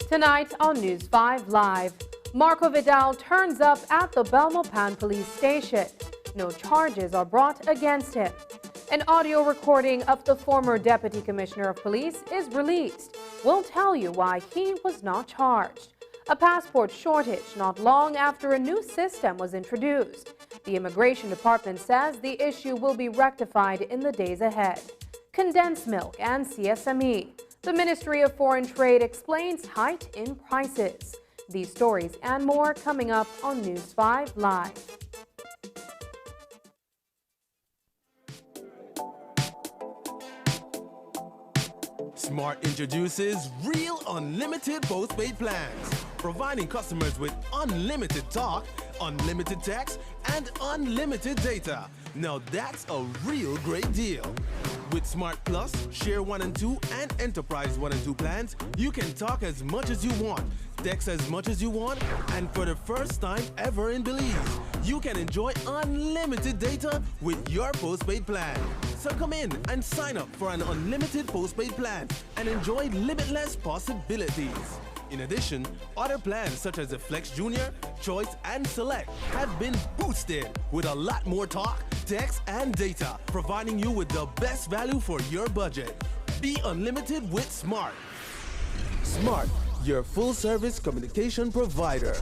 Tonight on News 5 Live, Marco Vidal turns up at the Belmopan police station. No charges are brought against him. An audio recording of the former deputy commissioner of police is released. We'll tell you why he was not charged. A passport shortage not long after a new system was introduced. The Immigration Department says the issue will be rectified in the days ahead. Condensed milk and CSME. The Ministry of Foreign Trade explains hike in prices. These stories and more coming up on News 5 Live. Smart introduces Real Unlimited Postpaid Plans, providing customers with unlimited talk, unlimited text, and unlimited data. Now that's a real great deal. With Smart Plus, Share 1 and 2, and Enterprise 1 and 2 plans, you can talk as much as you want, text as much as you want, and for the first time ever in Belize, you can enjoy unlimited data with your postpaid plan. So come in and sign up for an unlimited postpaid plan and enjoy limitless possibilities. In addition, other plans such as the Flex Junior, Choice, and Select have been boosted with a lot more talk, text, and data, providing you with the best value for your budget. Be unlimited with Smart. Smart, your full-service communication provider.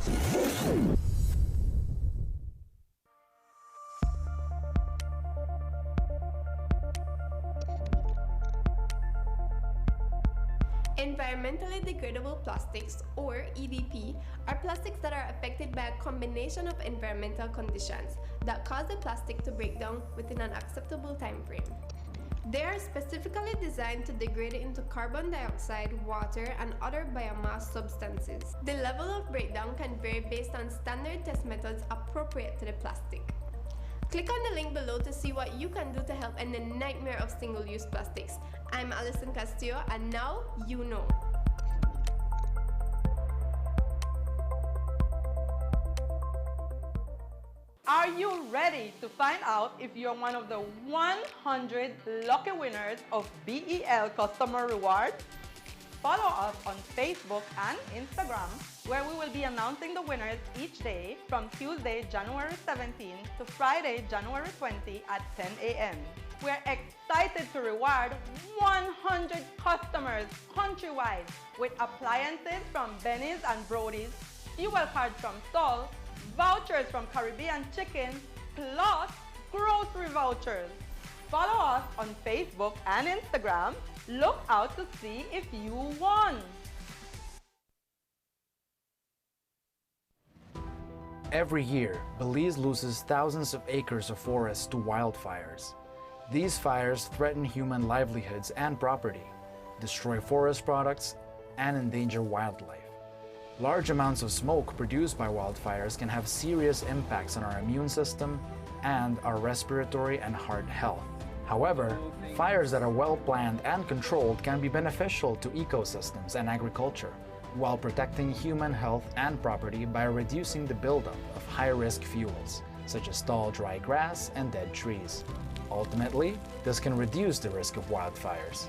Environmentally degradable plastics, or EDP, are plastics that are affected by a combination of environmental conditions that cause the plastic to break down within an acceptable time frame. They are specifically designed to degrade into carbon dioxide, water, and other biomass substances. The level of breakdown can vary based on standard test methods appropriate to the plastic. Click on the link below to see what you can do to help end the nightmare of single-use plastics. I'm Alison Castillo, and now you know. Are you ready to find out if you're one of the 100 lucky winners of BEL Customer Rewards? Follow us on Facebook and Instagram, where we will be announcing the winners each day from Tuesday, January 17 to Friday, January 20 at 10 a.m. We're excited to reward 100 customers countrywide with appliances from Benny's and Brody's, fuel cards from Sol, vouchers from Caribbean Chicken, plus grocery vouchers. Follow us on Facebook and Instagram. Look out to see if you won. Every year, Belize loses thousands of acres of forest to wildfires. These fires threaten human livelihoods and property, destroy forest products, and endanger wildlife. Large amounts of smoke produced by wildfires can have serious impacts on our immune system and our respiratory and heart health. However, fires that are well planned and controlled can be beneficial to ecosystems and agriculture, while protecting human health and property by reducing the buildup of high-risk fuels, such as tall dry grass and dead trees. Ultimately, this can reduce the risk of wildfires.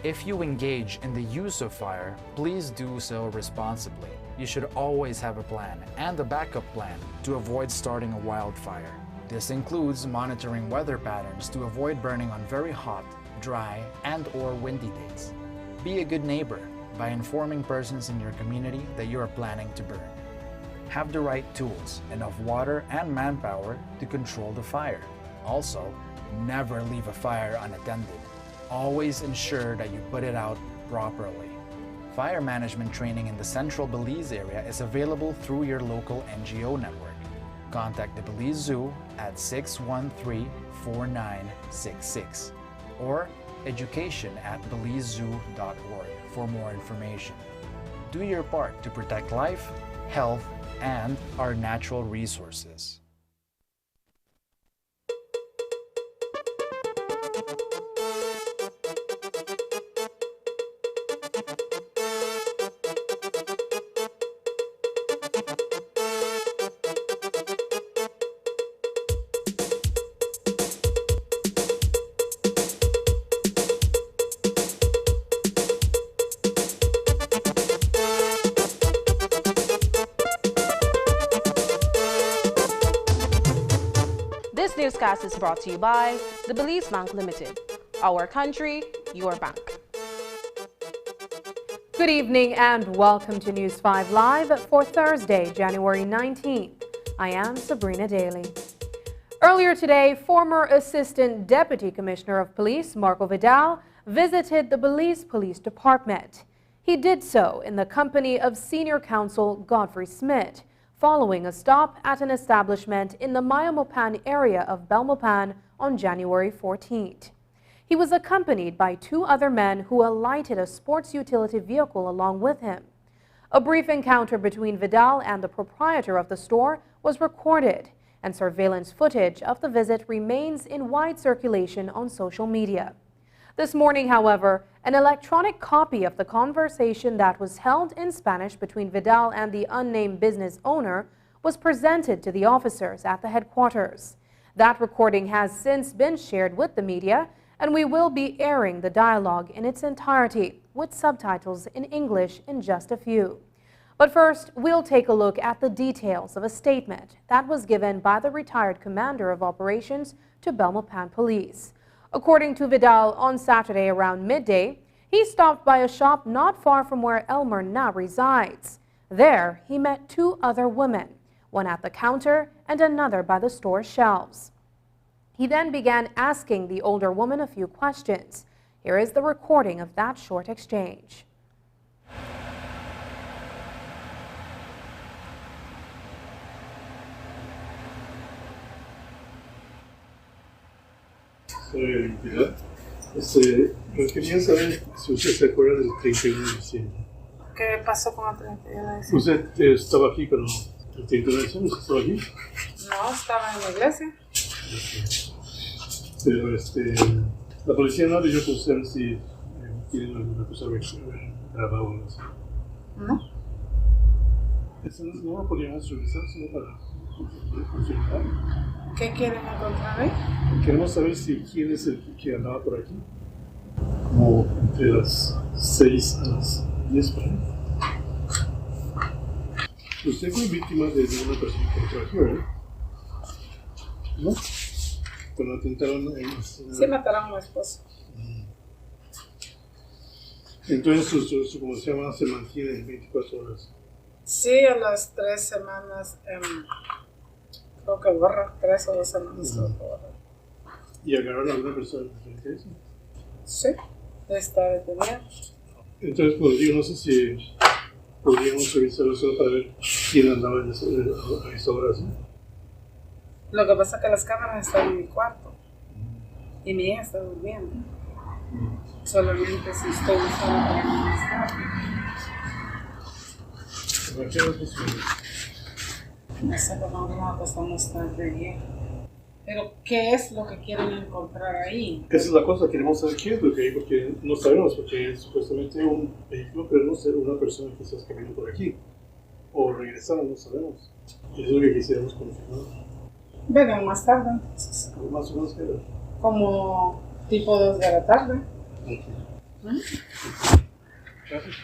If you engage in the use of fire, please do so responsibly. You should always have a plan and a backup plan to avoid starting a wildfire. This includes monitoring weather patterns to avoid burning on very hot, dry, and/or windy days. Be a good neighbor by informing persons in your community that you are planning to burn. Have the right tools, enough water and manpower to control the fire. Also, never leave a fire unattended. Always ensure that you put it out properly. Fire management training in the Central Belize area is available through your local NGO network. Contact the Belize Zoo at 613-4966 or education@belizezoo.org for more information. Do your part to protect life, health, and our natural resources. This newscast is brought to you by the Belize Bank Limited. Our country, your bank. Good evening and welcome to News 5 Live for Thursday, January 19th. I am Sabrina Daly. Earlier today, former Assistant Deputy Commissioner of Police Marco Vidal visited the Belize Police Department. He did so in the company of Senior Counsel Godfrey Smith, following a stop at an establishment in the Mayamopan area of Belmopan on January 14th. He was accompanied by two other men who alighted a sports utility vehicle along with him. A brief encounter between Vidal and the proprietor of the store was recorded, and surveillance footage of the visit remains in wide circulation on social media. This morning, however, an electronic copy of the conversation that was held in Spanish between Vidal and the unnamed business owner was presented to the officers at the headquarters. That recording has since been shared with the media, and we will be airing the dialogue in its entirety with subtitles in English in just a few. But first, we'll take a look at the details of a statement that was given by the retired commander of operations to Belmopan Police. According to Vidal, on Saturday around midday, he stopped by a shop not far from where Elmer now resides. There, he met two other women, one at the counter and another by the store shelves. He then began asking the older woman a few questions. Here is the recording of that short exchange. Soy Pilar. Yo quería saber si usted se acuerda del 31 de diciembre. ¿Qué pasó con el 31 de diciembre? ¿Usted estaba aquí cuando el 31 de diciembre? ¿Usted estaba aquí? No, estaba en la iglesia. Pero la policía no leyó con usted si tienen alguna cosa grabada o algo así. No. Eso no lo podíamos revisar solo para confirmar. ¿Qué quieren encontrar ahí? Queremos saber si quién es el que andaba por aquí. Como entre las 6 a las 10 por ahí. Usted fue víctima de una persona que entró aquí, ¿verdad? ¿No? Cuando atentaron en... Sí, mataron a mi esposo. Entonces su ¿cómo se llama? Se mantiene en 24 horas. Sí, a las 3 semanas, creo que borra, 3 o 2 semanas creo que borra. ¿Y agarraron a alguna persona diferente a eso? Sí, está detenida. Entonces, pues yo no sé si podríamos revisarlo solo para ver quién andaba a esa hora, ¿sí? Lo que pasa es que las cámaras están en mi cuarto y mi hija está durmiendo. Solamente si estoy usando para administrar. ¿A qué hora es posible? No sé cómo vamos a pasamos tarde bien. Pero, ¿qué es lo que quieren encontrar ahí? Esa es la cosa, queremos saber qué es lo que hay, porque no sabemos, porque es supuestamente un vehículo, pero no sé, una persona que quizás caminó por aquí. O regresaron, no sabemos. Eso es lo que quisiéramos confirmar. Vengan más tarde, entonces. Más o menos que era. Como tipo 2 de la tarde. Gracias.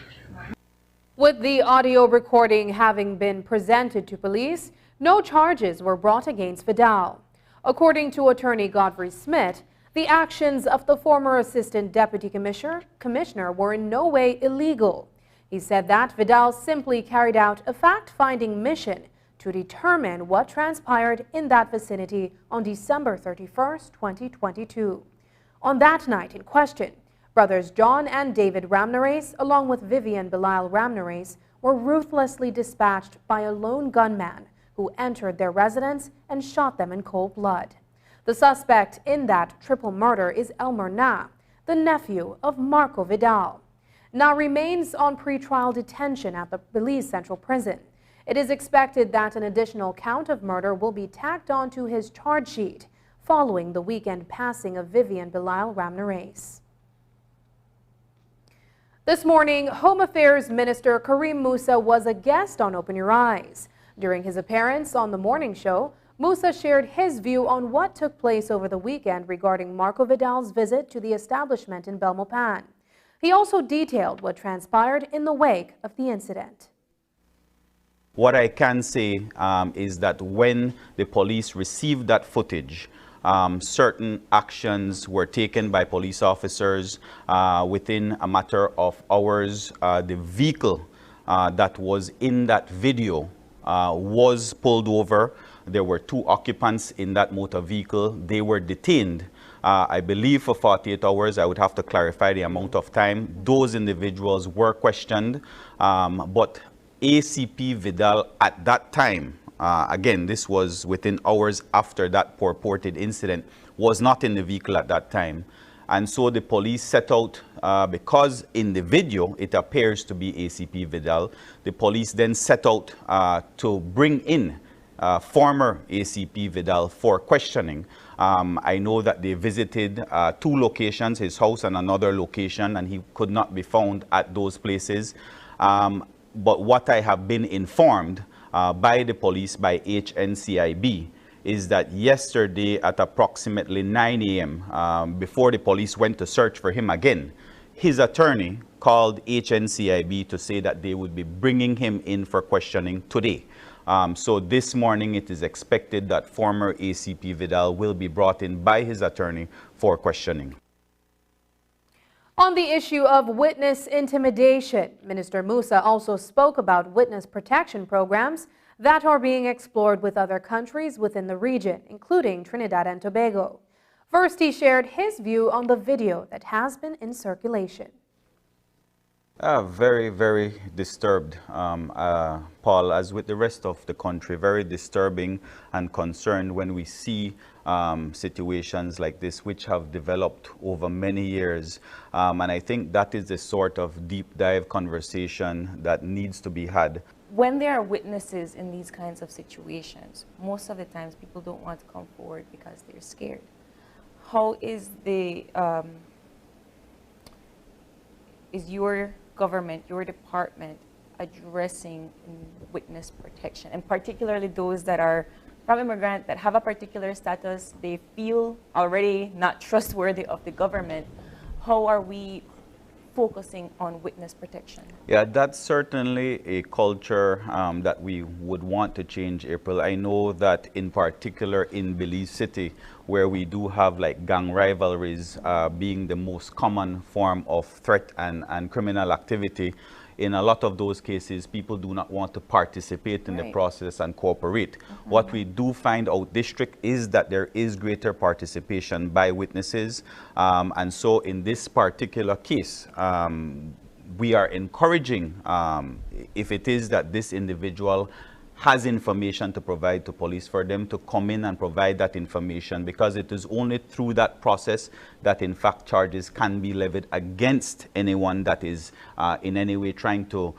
With the audio recording having been presented to police, no charges were brought against Vidal. According to attorney Godfrey Smith, the actions of the former Assistant Deputy Commissioner were in no way illegal. He said that Vidal simply carried out a fact-finding mission to determine what transpired in that vicinity on December 31st, 2022. On that night in question, brothers John and David Ramnares, along with Vivian Belial Ramnares, were ruthlessly dispatched by a lone gunman who entered their residence and shot them in cold blood. The suspect in that triple murder is Elmer Na, the nephew of Marco Vidal. Na remains on pretrial detention at the Belize Central Prison. It is expected that an additional count of murder will be tacked onto his charge sheet following the weekend passing of Vivian Bilal Ramnareis. This morning, Home Affairs Minister Karim Musa was a guest on Open Your Eyes. During his appearance on the morning show, Musa shared his view on what took place over the weekend regarding Marco Vidal's visit to the establishment in Belmopan. He also detailed what transpired in the wake of the incident. What I can say is that when the police received that footage, certain actions were taken by police officers within a matter of hours. The vehicle that was in that video was pulled over. There were 2 occupants in that motor vehicle. They were detained, I believe, for 48 hours. I would have to clarify the amount of time. Those individuals were questioned, but ACP Vidal at that time, again, this was within hours after that purported incident, was not in the vehicle at that time. And so the police set out, because in the video it appears to be ACP Vidal, the police then set out to bring in former ACP Vidal for questioning. I know that they visited 2 locations, his house and another location, and he could not be found at those places. But what I have been informed by the police, by HNCIB, is that yesterday at approximately 9 a.m., before the police went to search for him again, his attorney called HNCIB to say that they would be bringing him in for questioning today. So this morning it is expected that former ACP Vidal will be brought in by his attorney for questioning. On the issue of witness intimidation, Minister Musa also spoke about witness protection programs that are being explored with other countries within the region, including Trinidad and Tobago. First, he shared his view on the video that has been in circulation. Very, very disturbed, Paul, as with the rest of the country, very disturbing and concerned when we see situations like this which have developed over many years. And I think that is the sort of deep dive conversation that needs to be had. When there are witnesses in these kinds of situations, most of the times people don't want to come forward because they're scared. How is is your government, your department, addressing witness protection, and particularly those that are from immigrants that have a particular status, they feel already not trustworthy of the government? How are we focusing on witness protection? Yeah, that's certainly a culture that we would want to change, April. I know that in particular in Belize City, where we do have like gang rivalries being the most common form of threat and criminal activity, in a lot of those cases, people do not want to participate in the process and cooperate. What we do find out district is that there is greater participation by witnesses. And so in this particular case, we are encouraging, if it is that this individual has information to provide to police, for them to come in and provide that information, because it is only through that process that in fact charges can be levied against anyone that is in any way trying to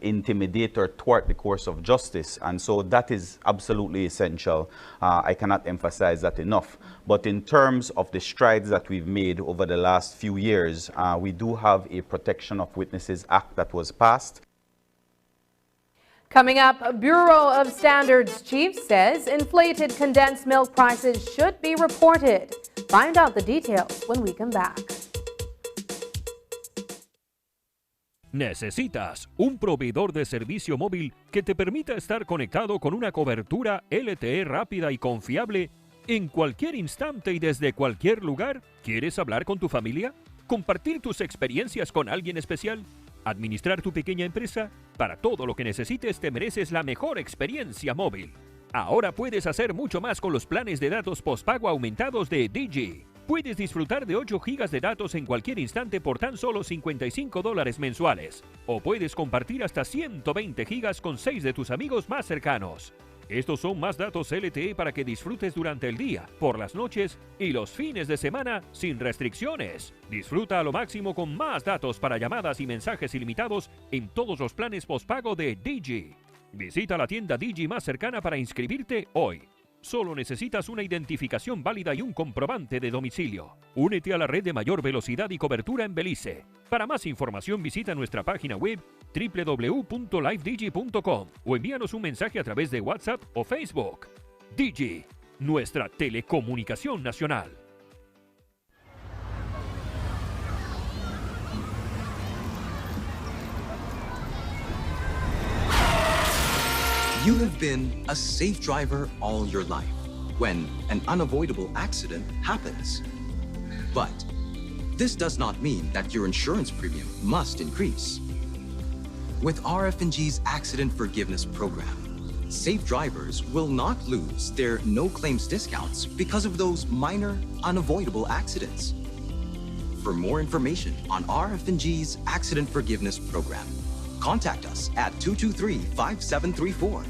intimidate or thwart the course of justice. And so that is absolutely essential. I cannot emphasize that enough. But in terms of the strides that we've made over the last few years, we do have a Protection of Witnesses Act that was passed. Coming up, Bureau of Standards chief says inflated condensed milk prices should be reported. Find out the details when we come back. Necesitas un proveedor de servicio móvil que te permita estar conectado con una cobertura LTE rápida y confiable en cualquier instante y desde cualquier lugar. ¿Quieres hablar con tu familia? ¿Compartir tus experiencias con alguien especial? ¿Administrar tu pequeña empresa? Para todo lo que necesites te mereces la mejor experiencia móvil. Ahora puedes hacer mucho más con los planes de datos postpago aumentados de Digi. Puedes disfrutar de 8 gigas de datos en cualquier instante por tan solo $55 mensuales. O puedes compartir hasta 120 gigas con 6 de tus amigos más cercanos. Estos son más datos LTE para que disfrutes durante el día, por las noches y los fines de semana sin restricciones. Disfruta a lo máximo con más datos para llamadas y mensajes ilimitados en todos los planes postpago de Digi. Visita la tienda Digi más cercana para inscribirte hoy. Solo necesitas una identificación válida y un comprobante de domicilio. Únete a la red de mayor velocidad y cobertura en Belice. Para más información visita nuestra página web www.livedigi.com o envíanos un mensaje a través de WhatsApp o Facebook. Digi, nuestra telecomunicación nacional. You have been a safe driver all your life when an unavoidable accident happens. But this does not mean that your insurance premium must increase. With RF&G's Accident Forgiveness Program, safe drivers will not lose their no-claims discounts because of those minor, unavoidable accidents. For more information on RF&G's Accident Forgiveness Program, contact us at 223-5734.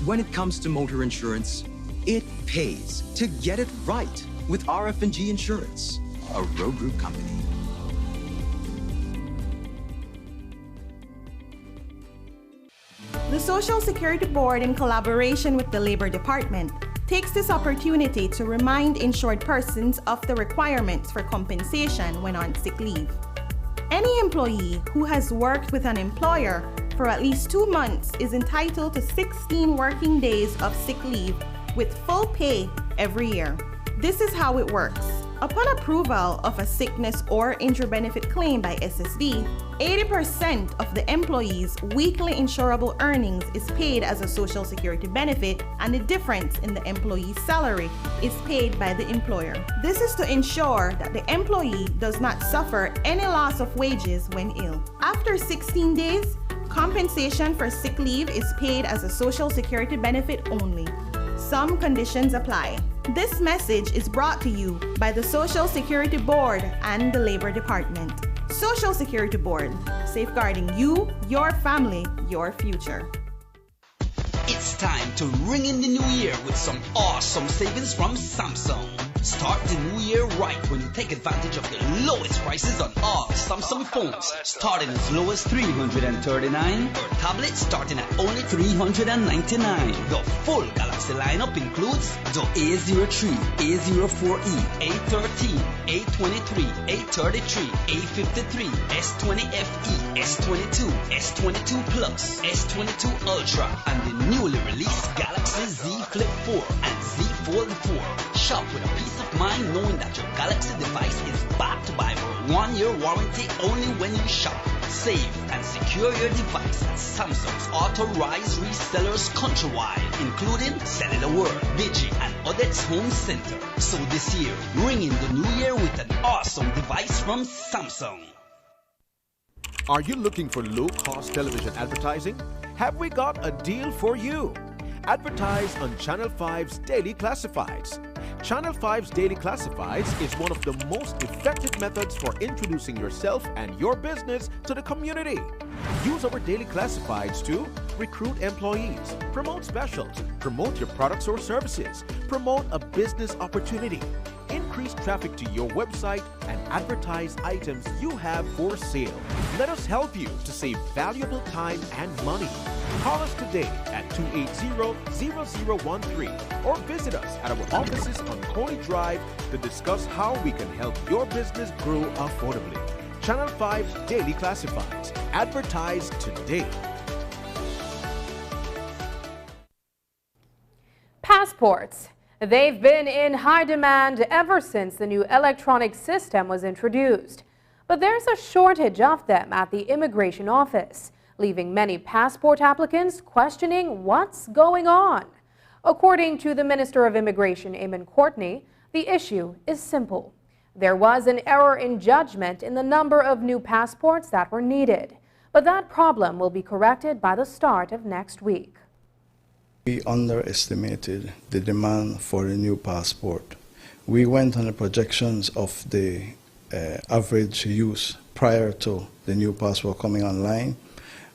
When it comes to motor insurance, it pays to get it right with RF&G Insurance, a Road Group company. The Social Security Board, in collaboration with the Labor Department, takes this opportunity to remind insured persons of the requirements for compensation when on sick leave. Any employee who has worked with an employer for at least 2 months is entitled to 16 working days of sick leave with full pay every year. This is how it works. Upon approval of a sickness or injury benefit claim by SSB, 80% of the employee's weekly insurable earnings is paid as a Social Security benefit, and the difference in the employee's salary is paid by the employer. This is to ensure that the employee does not suffer any loss of wages when ill. After 16 days, compensation for sick leave is paid as a Social Security benefit only. Some conditions apply. This message is brought to you by the Social Security Board and the Labor Department. Social Security Board, safeguarding you, your family, your future. It's time to ring in the new year with some awesome savings from Samsung. Start the new year right when you take advantage of the lowest prices on all Samsung phones, starting as low as $339, or tablets starting at only $399. The full Galaxy lineup includes the A03, A04e, A13, A23, A33, A53, S20FE, S22, S22 Plus, S22 Ultra, and the newly released Galaxy Z Flip 4 and Z Fold 4. Shop with a peace of mind knowing that your Galaxy device is backed by a 1-year warranty only when you shop. Save and secure your device at Samsung's authorized resellers countrywide, including Cellular World, Digi, and Odette's Home Center. So this year, ring in the new year with an awesome device from Samsung. Are you looking for low-cost television advertising? Have we got a deal for you? Advertise on Channel 5's Daily Classifieds. Channel 5's Daily Classifieds is one of the most effective methods for introducing yourself and your business to the community. Use our Daily Classifieds to recruit employees, promote specials, promote your products or services, promote a business opportunity, increase traffic to your website, and advertise items you have for sale. Let us help you to save valuable time and money. Call us today at 280-0013 or visit us at our offices on Coney Drive to discuss how we can help your business grow affordably. Channel 5 Daily Classifieds. Advertise today. Passports. They've been in high demand ever since the new electronic system was introduced. But there's a shortage of them at the immigration office, leaving many passport applicants questioning what's going on. According to the Minister of Immigration, Eamon Courtney, the issue is simple. There was an error in judgment in the number of new passports that were needed, but that problem will be corrected by the start of next week. We underestimated the demand for a new passport. We went on the projections of the average use prior to the new passport coming online,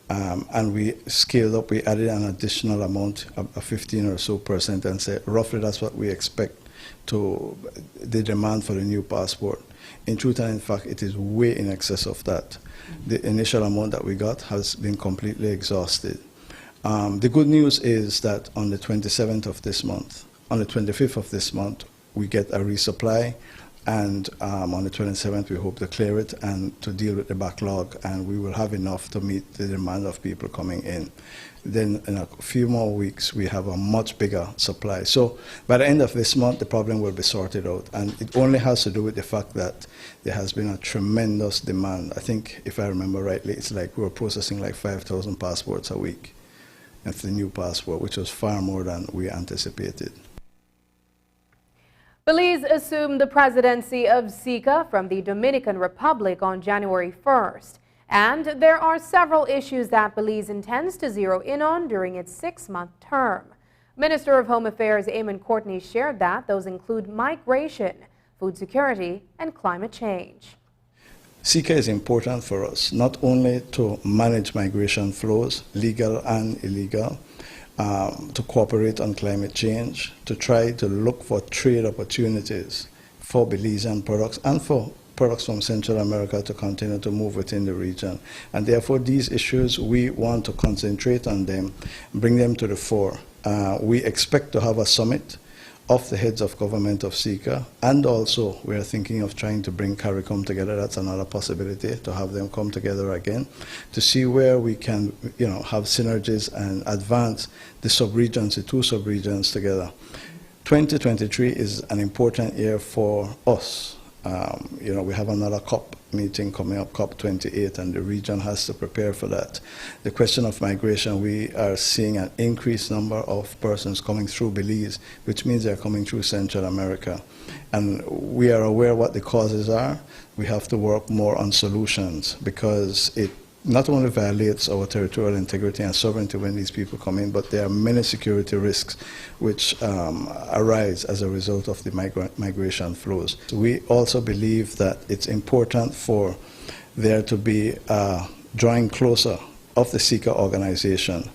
and we scaled up. We added an additional amount, a 15% or so, and said roughly that's what we expect to the demand for the new passport. In truth and in fact, it is way in excess of that. The initial amount that we got has been completely exhausted. The good news is that on the 27th of this month, on the 25th of this month, we get a resupply, and on the 27th we hope to clear it and to deal with the backlog, and we will have enough to meet the demand of people coming in. Then in a few more weeks we have a much bigger supply. So by the end of this month the problem will be sorted out, and it only has to do with the fact that there has been a tremendous demand. I think, if I remember rightly, it's like we were processing like 5,000 passports a week of the new passport, which was far more than we anticipated. Belize assumed the presidency of SICA from the Dominican Republic on January 1st. And there are several issues that Belize intends to zero in on during its 6-month term. Minister of Home Affairs Eamon Courtney shared that those include migration, food security, and climate change. SICA is important for us, not only to manage migration flows, legal and illegal, to cooperate on climate change, to try to look for trade opportunities for Belizean products and for products from Central America to continue to move within the region. And therefore these issues, we want to concentrate on them, bring them to the fore. We expect to have a summit of the heads of government of SICA, and also we are thinking of trying to bring CARICOM together. That's another possibility, to have them come together again, to see where we can, have synergies and advance the sub-regions, the two sub-regions together. 2023 is an important year for us. We have another COP meeting coming up, COP28, and the region has to prepare for that. The question of migration, we are seeing an increased number of persons coming through Belize, which means they're coming through Central America. And we are aware what the causes are. We have to work more on solutions, because it not only violates our territorial integrity and sovereignty when these people come in, but there are many security risks which arise as a result of the migration flows. We also believe that it's important for there to be drawing closer of the SICA organization.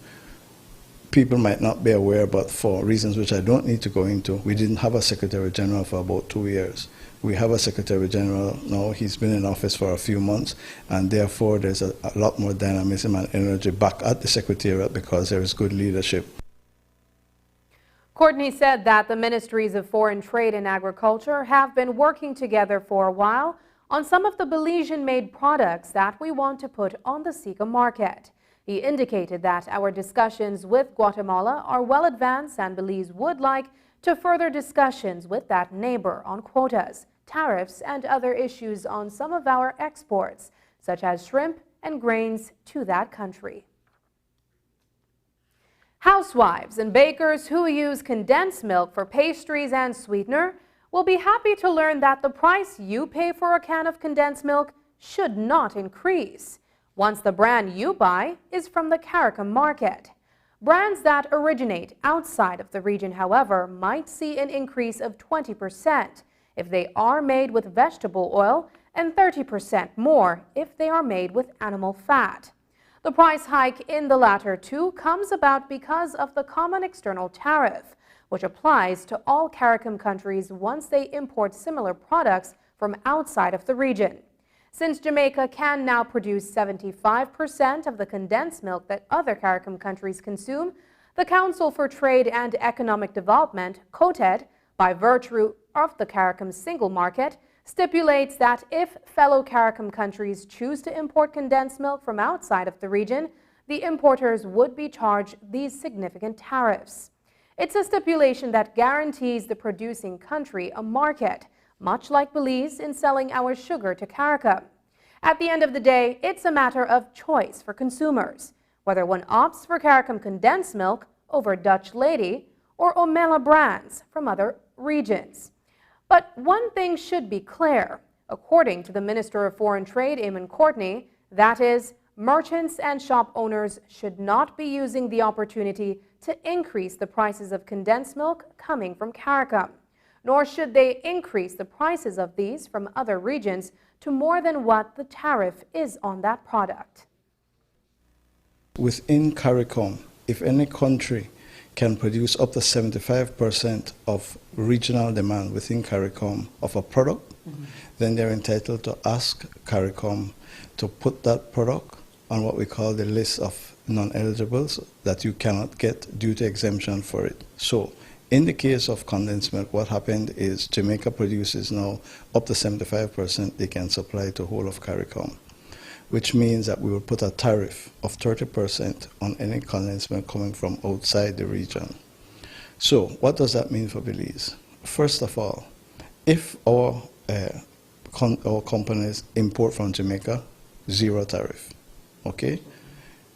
People might not be aware, but for reasons which I don't need to go into, we didn't have a Secretary General for about 2 years. We have a Secretary General now. He's been in office for a few months, and therefore there's a lot more dynamism and energy back at the Secretariat because there is good leadership. Courtney said that the Ministries of Foreign Trade and Agriculture have been working together for a while on some of the Belizean-made products that we want to put on the SICA market. He indicated that our discussions with Guatemala are well advanced, and Belize would like to further discussions with that neighbor on quotas, tariffs, and other issues on some of our exports, such as shrimp and grains to that country. Housewives and bakers who use condensed milk for pastries and sweetener will be happy to learn that the price you pay for a can of condensed milk should not increase once the brand you buy is from the CARICOM market. Brands that originate outside of the region, however, might see an increase of 20% if they are made with vegetable oil and 30% more if they are made with animal fat. The price hike in the latter two comes about because of the common external tariff, which applies to all CARICOM countries once they import similar products from outside of the region. Since Jamaica can now produce 75% of the condensed milk that other CARICOM countries consume, the Council for Trade and Economic Development, COTED, by virtue of the CARICOM single market, stipulates that if fellow CARICOM countries choose to import condensed milk from outside of the region, the importers would be charged these significant tariffs. It's a stipulation that guarantees the producing country a market, much like Belize in selling our sugar to CARICOM. At the end of the day, it's a matter of choice for consumers, whether one opts for CARICOM condensed milk over Dutch Lady or Omela brands from other regions. But one thing should be clear. According to the Minister of Foreign Trade, Eamon Courtney, that is, merchants and shop owners should not be using the opportunity to increase the prices of condensed milk coming from CARICOM, nor should they increase the prices of these from other regions to more than what the tariff is on that product. Within CARICOM, if any country can produce up to 75% of regional demand within CARICOM of a product, then they're entitled to ask CARICOM to put that product on what we call the list of non-eligibles that you cannot get due to exemption for it. So in the case of condensed milk, what happened is Jamaica produces now up to 75% they can supply to whole of CARICOM, which means that we will put a tariff of 30% on any condensed milk coming from outside the region. So what does that mean for Belize? First of all, if our companies import from Jamaica, zero tariff, okay?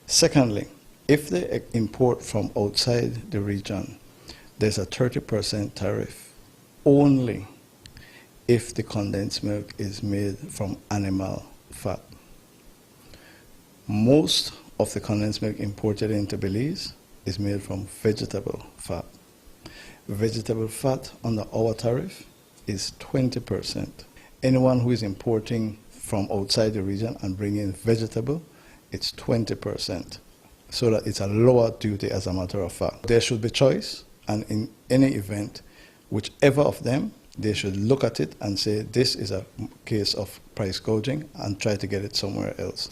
Secondly, if they import from outside the region, there's a 30% tariff only if the condensed milk is made from animal fat. Most of the condensed milk imported into Belize is made from vegetable fat. Vegetable fat under our tariff is 20%. Anyone who is importing from outside the region and bringing vegetable, it's 20%. So that it's a lower duty as a matter of fact. There should be choice, and in any event, whichever of them, they should look at it and say this is a case of price gouging and try to get it somewhere else.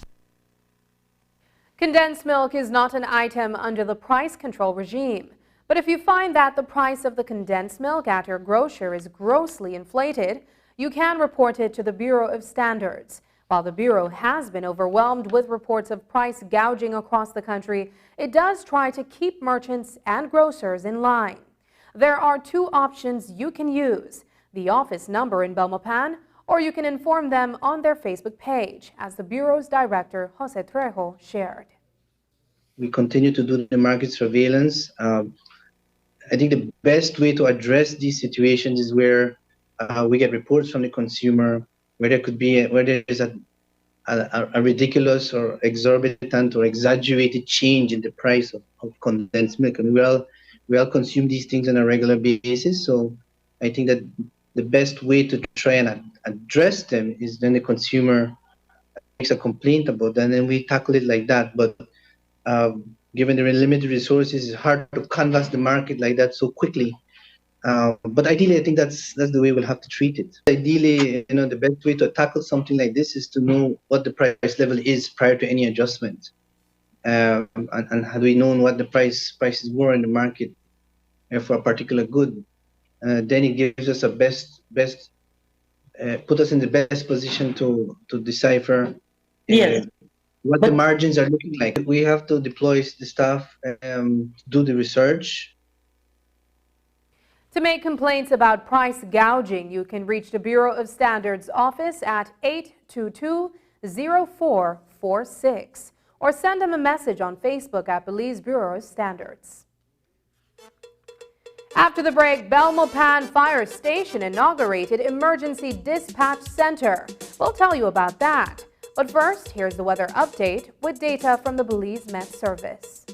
Condensed milk is not an item under the price control regime. But if you find that the price of the condensed milk at your grocer is grossly inflated, you can report it to the Bureau of Standards. While the Bureau has been overwhelmed with reports of price gouging across the country, it does try to keep merchants and grocers in line. There are two options you can use: the office number in Belmopan, or you can inform them on their Facebook page, as the Bureau's director, Jose Trejo, shared. We continue to do the market surveillance. I think the best way to address these situations is where we get reports from the consumer, where there could be where there is a ridiculous or exorbitant or exaggerated change in the price of condensed milk. And we all consume these things on a regular basis. So I think that the best way to try and address them is when the consumer makes a complaint about that, and then we tackle it like that. But given the limited resources, it's hard to canvass the market like that so quickly. But ideally, I think that's the way we'll have to treat it. Ideally, the best way to tackle something like this is to know what the price level is prior to any adjustment. And had we known what the prices were in the market for a particular good, then it gives us put us in the best position to decipher what the margins are looking like. We have to deploy the staff, do the research. To make complaints about price gouging, you can reach the Bureau of Standards office at 822-0446 or send them a message on Facebook at Belize Bureau of Standards. After the break, Belmopan Fire Station inaugurated Emergency Dispatch Center. We'll tell you about that. But first, here's the weather update with data from the Belize Met Service.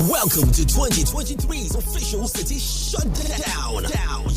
Welcome to 2023's official city shutdown.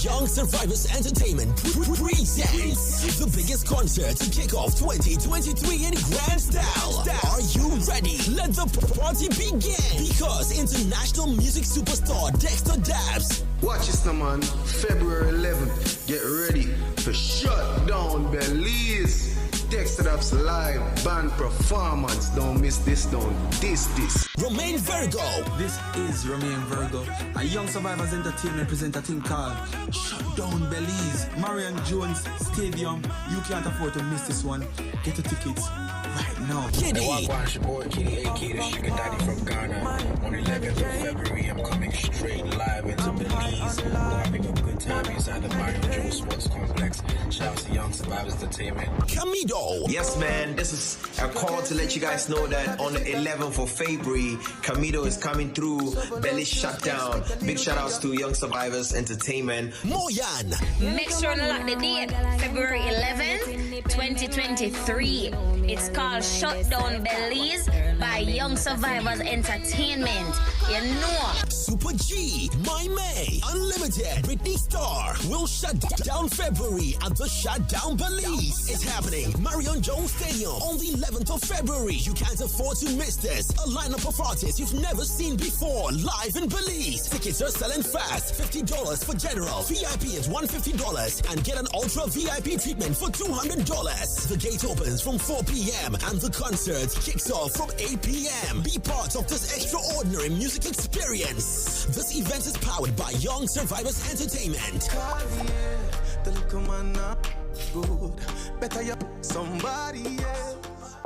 Young Survivors Entertainment presents the biggest concert to kick off 2023 in grand style. Are you ready? Let the party begin. Because international music superstar Dexter Dabbs. Watch this, man. February 11th. Get ready to shut down Belize. Dexter Dabbs live band performance. Don't miss this, don't diss this. Romain Virgo. This is Romain Virgo. A Young Survivors Entertainment present a thing called Shut Down Belize. Marion Jones Stadium. You can't afford to miss this one. Get your tickets right now. Kitty. Hey, watch your boy Kitty, aka the Sugar Daddy from Ghana. On 11th of February, I'm coming straight live into Belize. We're having a good time. time inside the Mario Joe Sports Complex. Shout out to Young Survivors Entertainment. Camido. Yes, man, this is a call to let you guys know that on the 11th of February, Camido is coming through. Belly Shutdown. Big shout outs to Young Survivors Entertainment. Moyan. Make sure to lock the date, February 11th, 2023. It's called Shutdown Belize by Young Survivors Entertainment. You know. Super G, My May, Unlimited, Britney Star will shut down February at the Shutdown Belize. It's happening, Marion Jones Stadium, on the 11th of February. You can't afford to miss this. A lineup of artists you've never seen before, live in Belize. Tickets are selling fast. $50 for general, VIP is $150, and get an ultra VIP treatment for $200. The gate opens from 4 p.m. and the concert kicks off from 8 p.m. Be part of this extraordinary music experience. This event is powered by Young Survivors Entertainment. Better you somebody else.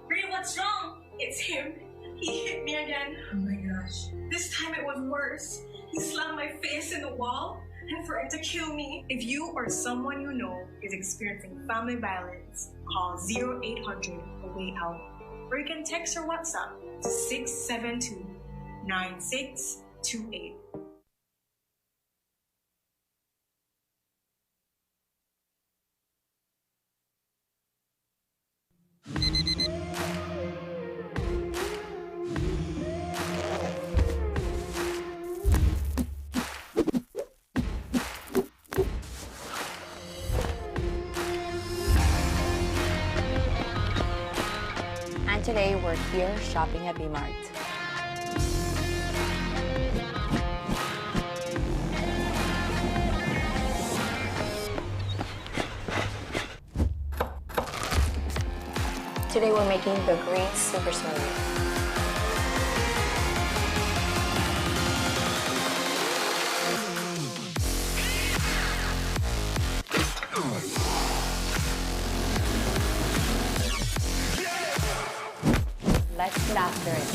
Ray, what's wrong? It's him. He hit me again. Oh my gosh. This time it was worse. He slammed my face in the wall and threatened to kill me. If you or someone you know is experiencing family violence, call 0800 A Way Out. Or you can text or WhatsApp to 672-9628. And today we're here shopping at B-Mart. Today we're making the green super smoothie. Let's get after it.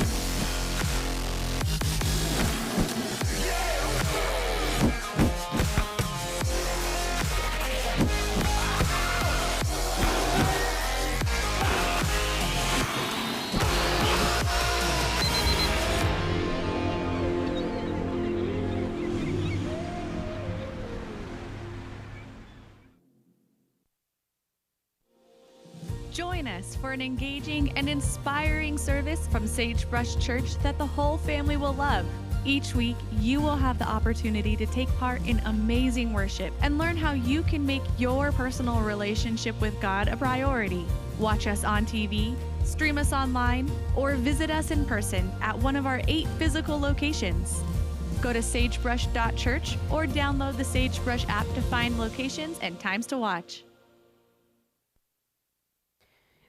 Join us for an engaging and inspiring service from Sagebrush Church that the whole family will love. Each week, you will have the opportunity to take part in amazing worship and learn how you can make your personal relationship with God a priority. Watch us on TV, stream us online, or visit us in person at one of our 8 physical locations. Go to sagebrush.church or download the Sagebrush app to find locations and times to watch.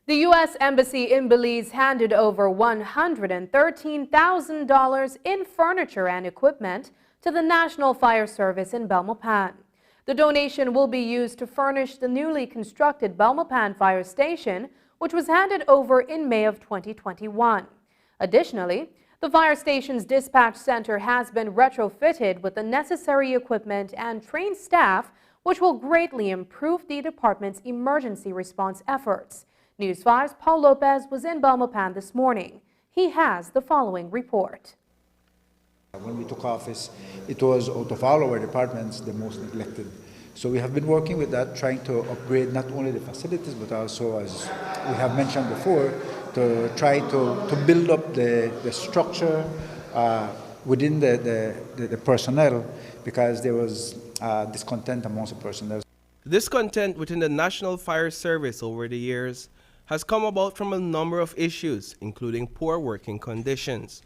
The U.S. Embassy in Belize handed over $113,000 in furniture and equipment to the National Fire Service in Belmopan. The donation will be used to furnish the newly constructed Belmopan Fire Station, which was handed over in May of 2021. Additionally, the fire station's dispatch center has been retrofitted with the necessary equipment and trained staff, which will greatly improve the department's emergency response efforts. News 5's Paul Lopez was in Belmopan this morning. He has the following report. When we took office, it was out of all our departments the most neglected. So we have been working with that, trying to upgrade not only the facilities, but also, as we have mentioned before, to try to build up the structure within the personnel, because there was discontent amongst the personnel. Discontent within the National Fire Service over the years has come about from a number of issues, including poor working conditions.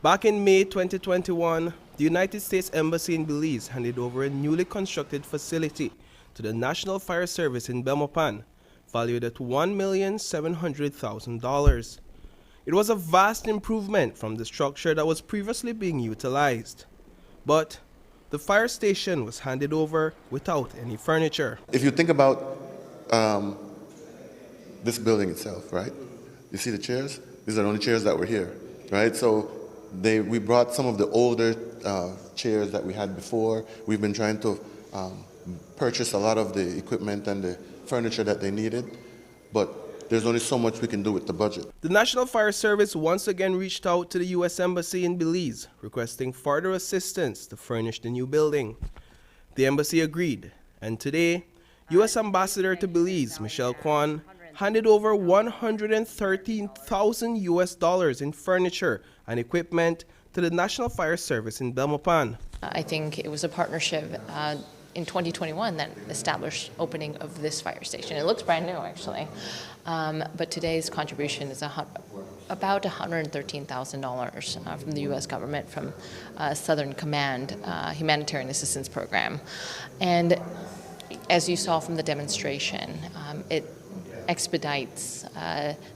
Back in May 2021, the United States Embassy in Belize handed over a newly constructed facility to the National Fire Service in Belmopan, valued at $1,700,000. It was a vast improvement from the structure that was previously being utilized. But the fire station was handed over without any furniture. If you think about this building itself, right? You see the chairs? These are the only chairs that were here, right? So We brought some of the older chairs that we had before. We've been trying to purchase a lot of the equipment and the furniture that they needed, but there's only so much we can do with the budget. The National Fire Service once again reached out to the U.S. Embassy in Belize, requesting further assistance to furnish the new building. The embassy agreed, and today, U.S. Ambassador to Belize, Michelle Kwan, handed over $113,000 in furniture and equipment to the National Fire Service in Belmopan. I think it was a partnership in 2021 that established opening of this fire station. It looks brand new, actually, but today's contribution is about $113,000 from the U.S. government, from Southern Command Humanitarian Assistance Program. And as you saw from the demonstration, it expedites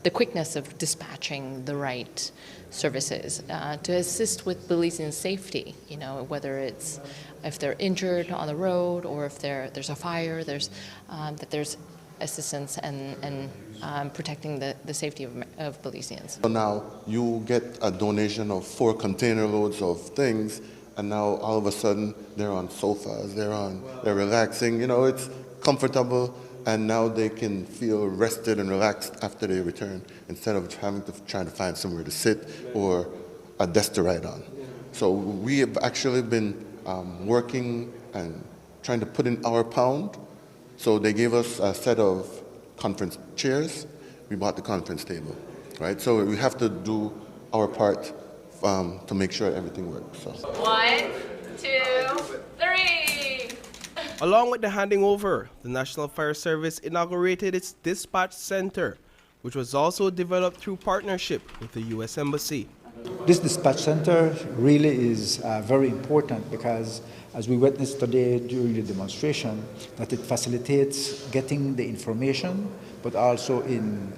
the quickness of dispatching the right services to assist with Belizean safety, you know, whether it's if they're injured on the road or if there's a fire, there's assistance and protecting the safety of Belizeans. So now you get a donation of 4 container loads of things, and now all of a sudden they're on sofas, they're relaxing, you know, it's comfortable, and now they can feel rested and relaxed after they return, instead of having to try to find somewhere to sit or a desk to write on. So we have actually been working and trying to put in our pound. So they gave us a set of conference chairs. We bought the conference table, right? So we have to do our part to make sure everything works. So. 1, 2, 3. Along with the handing over, the National Fire Service inaugurated its dispatch center, which was also developed through partnership with the U.S. Embassy. This dispatch center really is very important because, as we witnessed today during the demonstration, that it facilitates getting the information, but also in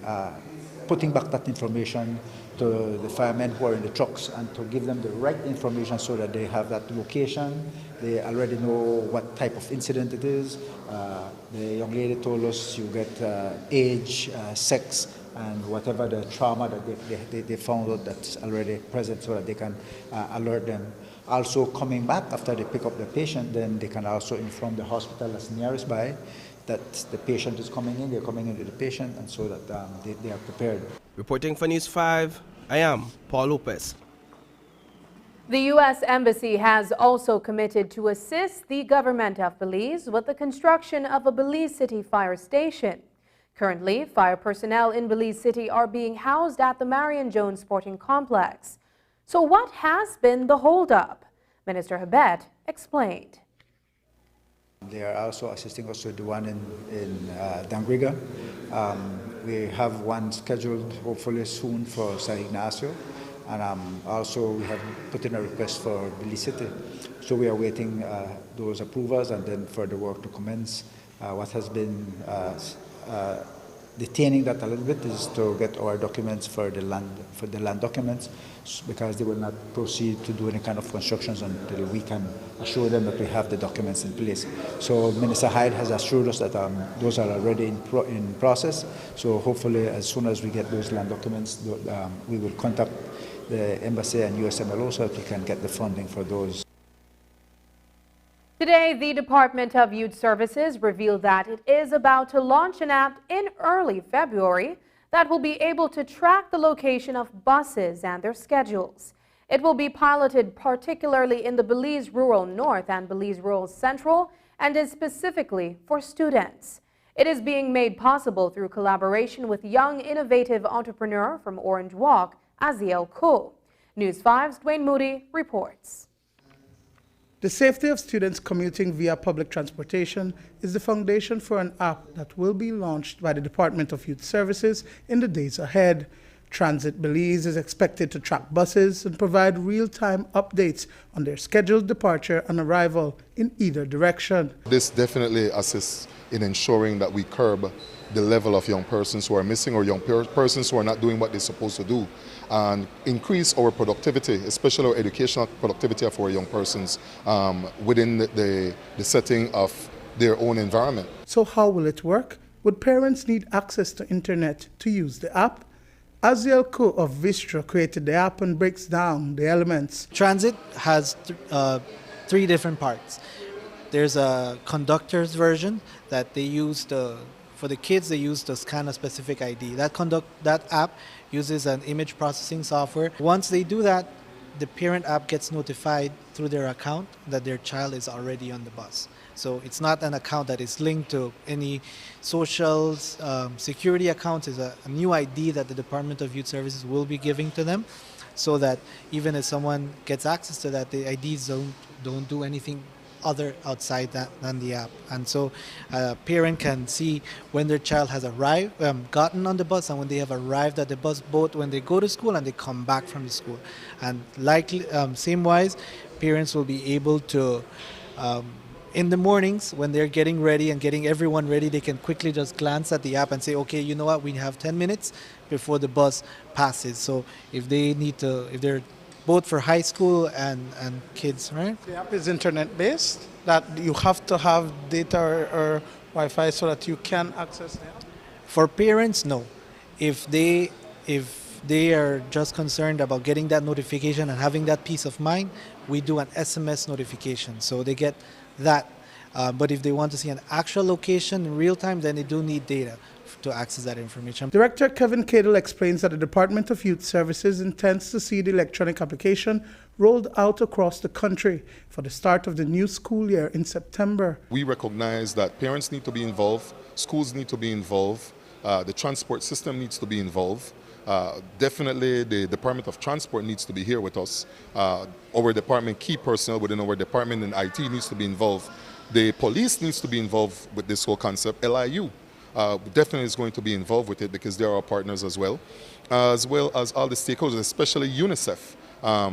putting back that information to the firemen who are in the trucks and to give them the right information so that they have that location. They already know what type of incident it is. The young lady told us you get age, sex, and whatever the trauma that they found out that's already present so that they can alert them. Also coming back after they pick up the patient, then they can also inform the hospital that's nearest by that the patient is coming in, they're coming in with the patient, and so that they are prepared. Reporting for News 5, I am Paul Lopez. The U.S. Embassy has also committed to assist the government of Belize with the construction of a Belize City fire station. Currently, fire personnel in Belize City are being housed at the Marion Jones Sporting Complex. So what has been the holdup? Minister Habet explained. They are also assisting us with the one in Dangriga. We have one scheduled hopefully soon for San Ignacio. And also we have put in a request for Belize City. So we are waiting those approvals and then further work to commence. What has been detaining that a little bit is to get our documents for the land documents, because they will not proceed to do any kind of constructions until we can assure them that we have the documents in place. So Minister Hyde has assured us that those are already in process. So hopefully as soon as we get those land documents, we will contact the Embassy and USMLO so that we can get the funding for those. Today, the Department of Youth Services revealed that it is about to launch an app in early February that will be able to track the location of buses and their schedules. It will be piloted particularly in the Belize Rural North and Belize Rural Central and is specifically for students. It is being made possible through collaboration with young innovative entrepreneur from Orange Walk, Aziel Ko. News 5's Dwayne Moody reports. The safety of students commuting via public transportation is the foundation for an app that will be launched by the Department of Youth Services in the days ahead. Transit Belize is expected to track buses and provide real-time updates on their scheduled departure and arrival in either direction. This definitely assists in ensuring that we curb the level of young persons who are missing or young persons who are not doing what they're supposed to do, and increase our productivity, especially our educational productivity of our young persons within the setting of their own environment. So how will it work? Would parents need access to internet to use the app? Aziel Ko of Vistra created the app and breaks down the elements. Transit has three different parts. There's a conductor's version that they use for the kids, they use to scan a specific ID. That app uses an image processing software. Once they do that, the parent app gets notified through their account that their child is already on the bus. So it's not an account that is linked to any social security accounts. It's a new ID that the Department of Youth Services will be giving to them, so that even if someone gets access to that, the IDs don't do anything other outside that than the app. And so a parent can see when their child has gotten on the bus, and when they have arrived at the bus, both when they go to school and they come back from the school. And likely, same wise, parents will be able to, in the mornings when they're getting ready and getting everyone ready, they can quickly just glance at the app and say, okay, you know what, we have 10 minutes before the bus passes. So if they're both for high school and kids, right? The app is internet-based, that you have to have data or Wi-Fi so that you can access it? For parents, no. If they are just concerned about getting that notification and having that peace of mind, we do an SMS notification, so they get that. But if they want to see an actual location in real time, then they do need data to access that information. Director Kevin Cadle explains that the Department of Youth Services intends to see the electronic application rolled out across the country for the start of the new school year in September. We recognize that parents need to be involved, schools need to be involved, the transport system needs to be involved. Definitely the Department of Transport needs to be here with us. Our department, key personnel within our department in IT needs to be involved. The police needs to be involved with this whole concept. LIU definitely is going to be involved with it because they are our partners as well as all the stakeholders, especially UNICEF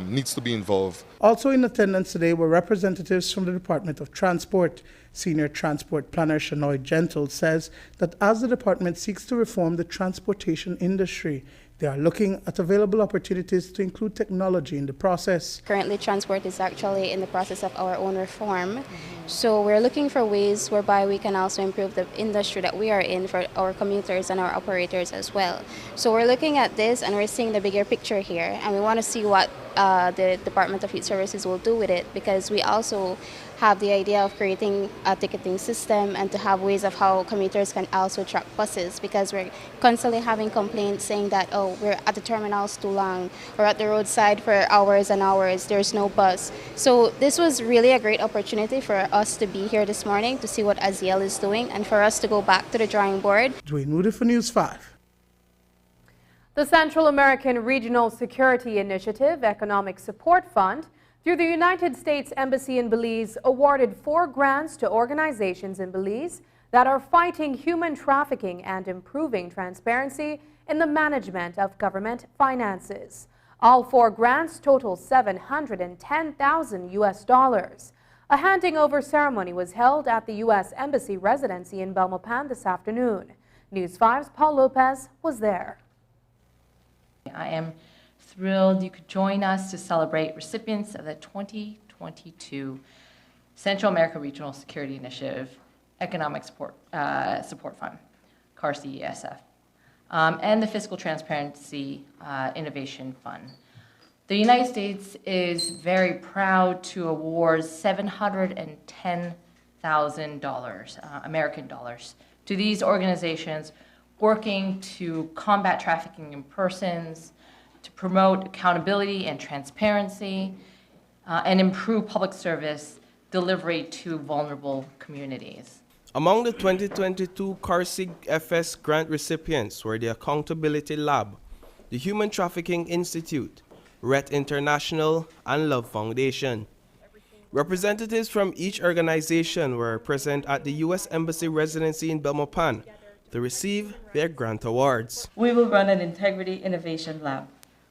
needs to be involved. Also in attendance today were representatives from the Department of Transport. Senior Transport Planner Shanoy Gentle says that as the department seeks to reform the transportation industry, they are looking at available opportunities to include technology in the process. Currently, transport is actually in the process of our own reform. So we're looking for ways whereby we can also improve the industry that we are in for our commuters and our operators as well. So we're looking at this and we're seeing the bigger picture here, and we want to see what the Department of Youth Services will do with it, because we also have the idea of creating a ticketing system and to have ways of how commuters can also track buses, because we're constantly having complaints saying that, oh, we're at the terminals too long, or at the roadside for hours and hours, there's no bus. So this was really a great opportunity for us to be here this morning to see what Aziel is doing and for us to go back to the drawing board. Dwayne Moody for News 5. The Central American Regional Security Initiative Economic Support Fund through the United States Embassy in Belize awarded 4 grants to organizations in Belize that are fighting human trafficking and improving transparency in the management of government finances. All 4 grants total $710,000 US. A handing over ceremony was held at the U.S. Embassy residency in Belmopan this afternoon. News 5's Paul Lopez was there. I am thrilled you could join us to celebrate recipients of the 2022 Central America Regional Security Initiative Economic Support Fund, CAR-CESF, and the Fiscal Transparency Innovation Fund. The United States is very proud to award $710,000 American dollars to these organizations working to combat trafficking in persons, to promote accountability and transparency, and improve public service delivery to vulnerable communities. Among the 2022 CAR-CIG-FS grant recipients were the Accountability Lab, the Human Trafficking Institute, RET International, and Love Foundation. Representatives from each organization were present at the U.S. Embassy residency in Belmopan to receive their grant awards. We will run an Integrity Innovation Lab,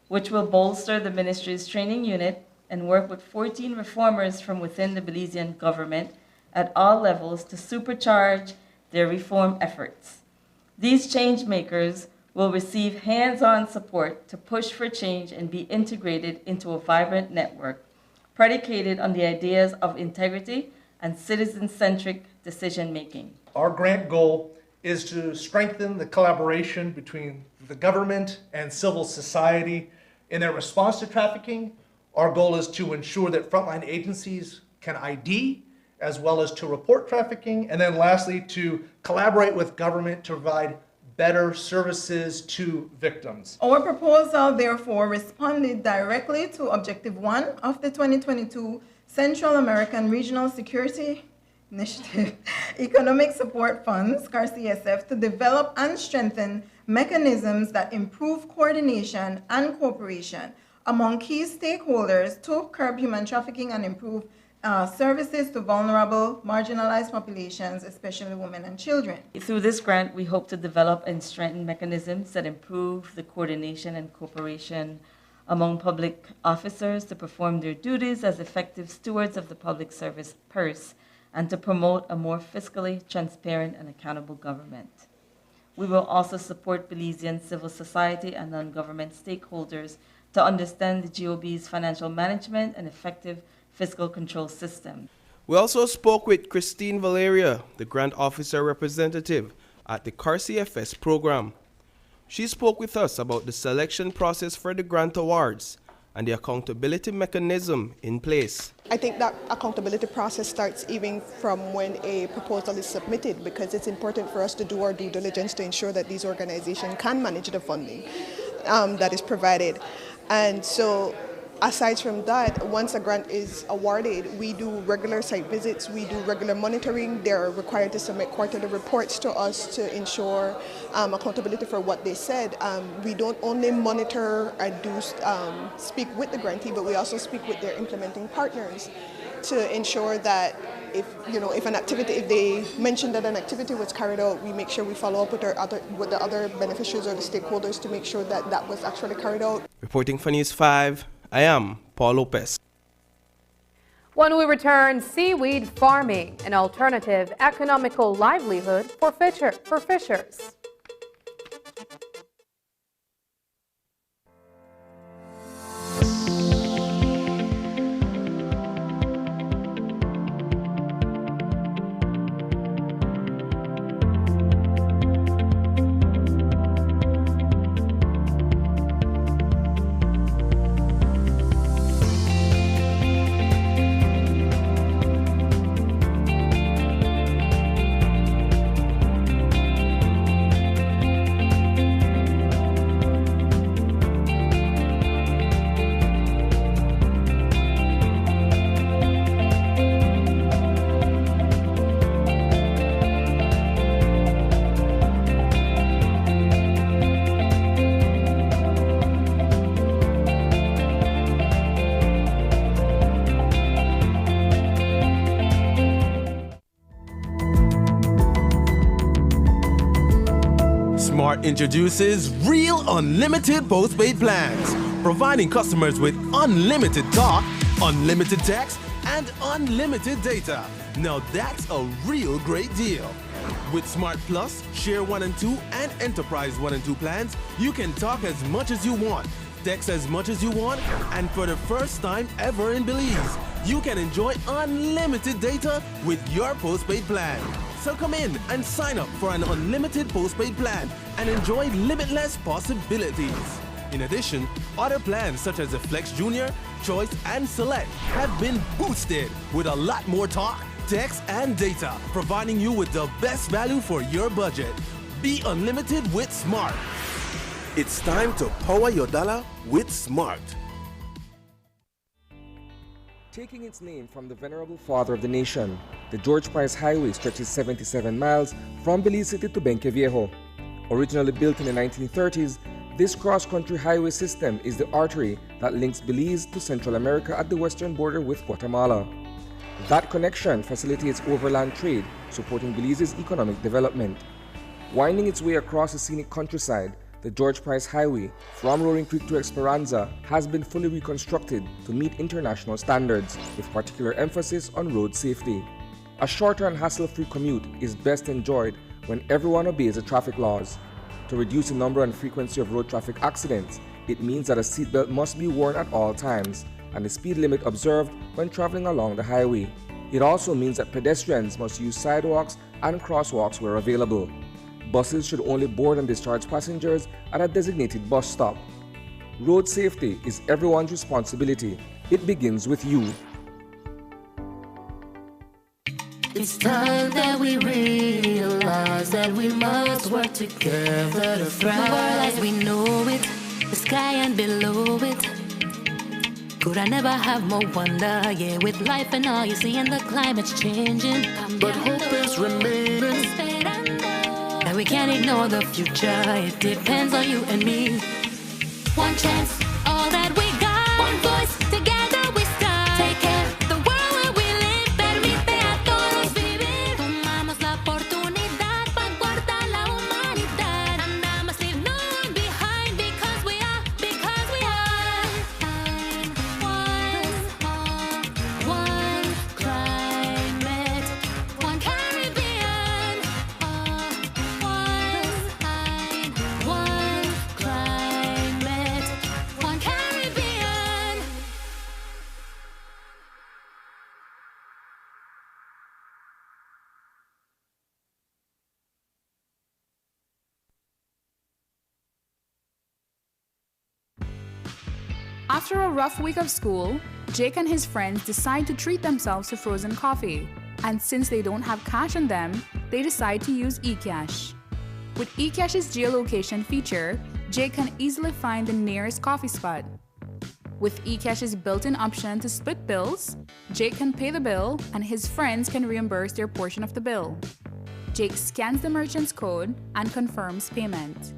which will bolster the ministry's training unit and work with 14 reformers from within the Belizean government at all levels to supercharge their reform efforts. These change makers will receive hands-on support to push for change and be integrated into a vibrant network predicated on the ideas of integrity and citizen-centric decision-making. Our grant goal is to strengthen the collaboration between the government and civil society in their response to trafficking. Our goal is to ensure that frontline agencies can ID as well as to report trafficking, and then lastly, to collaborate with government to provide better services to victims. Our proposal, therefore, responded directly to Objective 1 of the 2022 Central American Regional Security Initiative Economic Support Funds, CARCSF, to develop and strengthen mechanisms that improve coordination and cooperation among key stakeholders to curb human trafficking and improve services to vulnerable, marginalized populations, especially women and children. Through this grant, we hope to develop and strengthen mechanisms that improve the coordination and cooperation among public officers to perform their duties as effective stewards of the public service purse and to promote a more fiscally transparent and accountable government. We will also support Belizean civil society and non-government stakeholders to understand the GOB's financial management and effective fiscal control system. We also spoke with Christine Valeria, the grant officer representative at the CARCFS program. She spoke with us about the selection process for the grant awards and the accountability mechanism in place. I think that accountability process starts even from when a proposal is submitted, because it's important for us to do our due diligence to ensure that these organizations can manage the funding that is provided. And so aside from that, once a grant is awarded, we do regular site visits, we do regular monitoring. They're required to submit quarterly reports to us to ensure accountability for what they said. We don't only monitor and do speak with the grantee, but we also speak with their implementing partners to ensure that if they mentioned that an activity was carried out, we make sure we follow up with the other beneficiaries or the stakeholders to make sure that that was actually carried out. Reporting for News 5, I am Paul Lopez. When we return, seaweed farming, an alternative economical livelihood for fishers. Smart introduces Real Unlimited Postpaid Plans, providing customers with unlimited talk, unlimited text, and unlimited data. Now that's a real great deal. With Smart Plus, Share 1 and 2, and Enterprise 1 and 2 plans, you can talk as much as you want, text as much as you want, and for the first time ever in Belize, you can enjoy unlimited data with your postpaid plan. So come in and sign up for an unlimited postpaid plan and enjoy limitless possibilities. In addition, other plans such as the Flex Junior, Choice, and Select have been boosted with a lot more talk, text, and data, providing you with the best value for your budget. Be unlimited with Smart. It's time to power your dollar with Smart. Taking its name from the venerable father of the nation, the George Price Highway stretches 77 miles from Belize City to Benqueviejo. Originally built in the 1930s, this cross-country highway system is the artery that links Belize to Central America at the western border with Guatemala. That connection facilitates overland trade, supporting Belize's economic development. Winding its way across the scenic countryside, the George Price Highway, from Roaring Creek to Esperanza, has been fully reconstructed to meet international standards, with particular emphasis on road safety. A shorter and hassle-free commute is best enjoyed when everyone obeys the traffic laws. To reduce the number and frequency of road traffic accidents, it means that a seatbelt must be worn at all times, and the speed limit observed when traveling along the highway. It also means that pedestrians must use sidewalks and crosswalks where available. Buses should only board and discharge passengers at a designated bus stop. Road safety is everyone's responsibility. It begins with you. It's time that we realize that we must work together to thrive. The world as we know it, the sky and below it. Could I never have more wonder? Yeah, with life and all you see and the climate's changing. But hope is remaining. And we can't ignore the future. It depends on you and me. One chance, all that we got. One voice, together we start. Take care, the world where we live. Permite a todos vivir. Tomamos la oportunidad para guardar la humanidad. And I must leave no one behind because we are. One climate, one Caribbean. One climate, one Caribbean. After a rough week of school, Jake and his friends decide to treat themselves to frozen coffee. And since they don't have cash on them, they decide to use eCash. With eCash's geolocation feature, Jake can easily find the nearest coffee spot. With eCash's built-in option to split bills, Jake can pay the bill and his friends can reimburse their portion of the bill. Jake scans the merchant's code and confirms payment.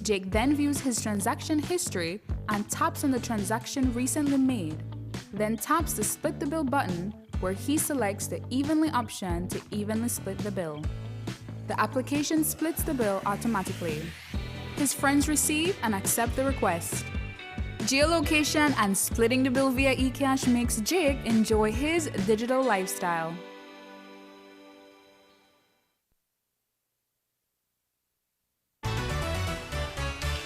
Jake then views his transaction history and taps on the transaction recently made, then taps the split the bill button where he selects the evenly option to evenly split the bill. The application splits the bill automatically. His friends receive and accept the request. Geolocation and splitting the bill via eCash makes Jake enjoy his digital lifestyle.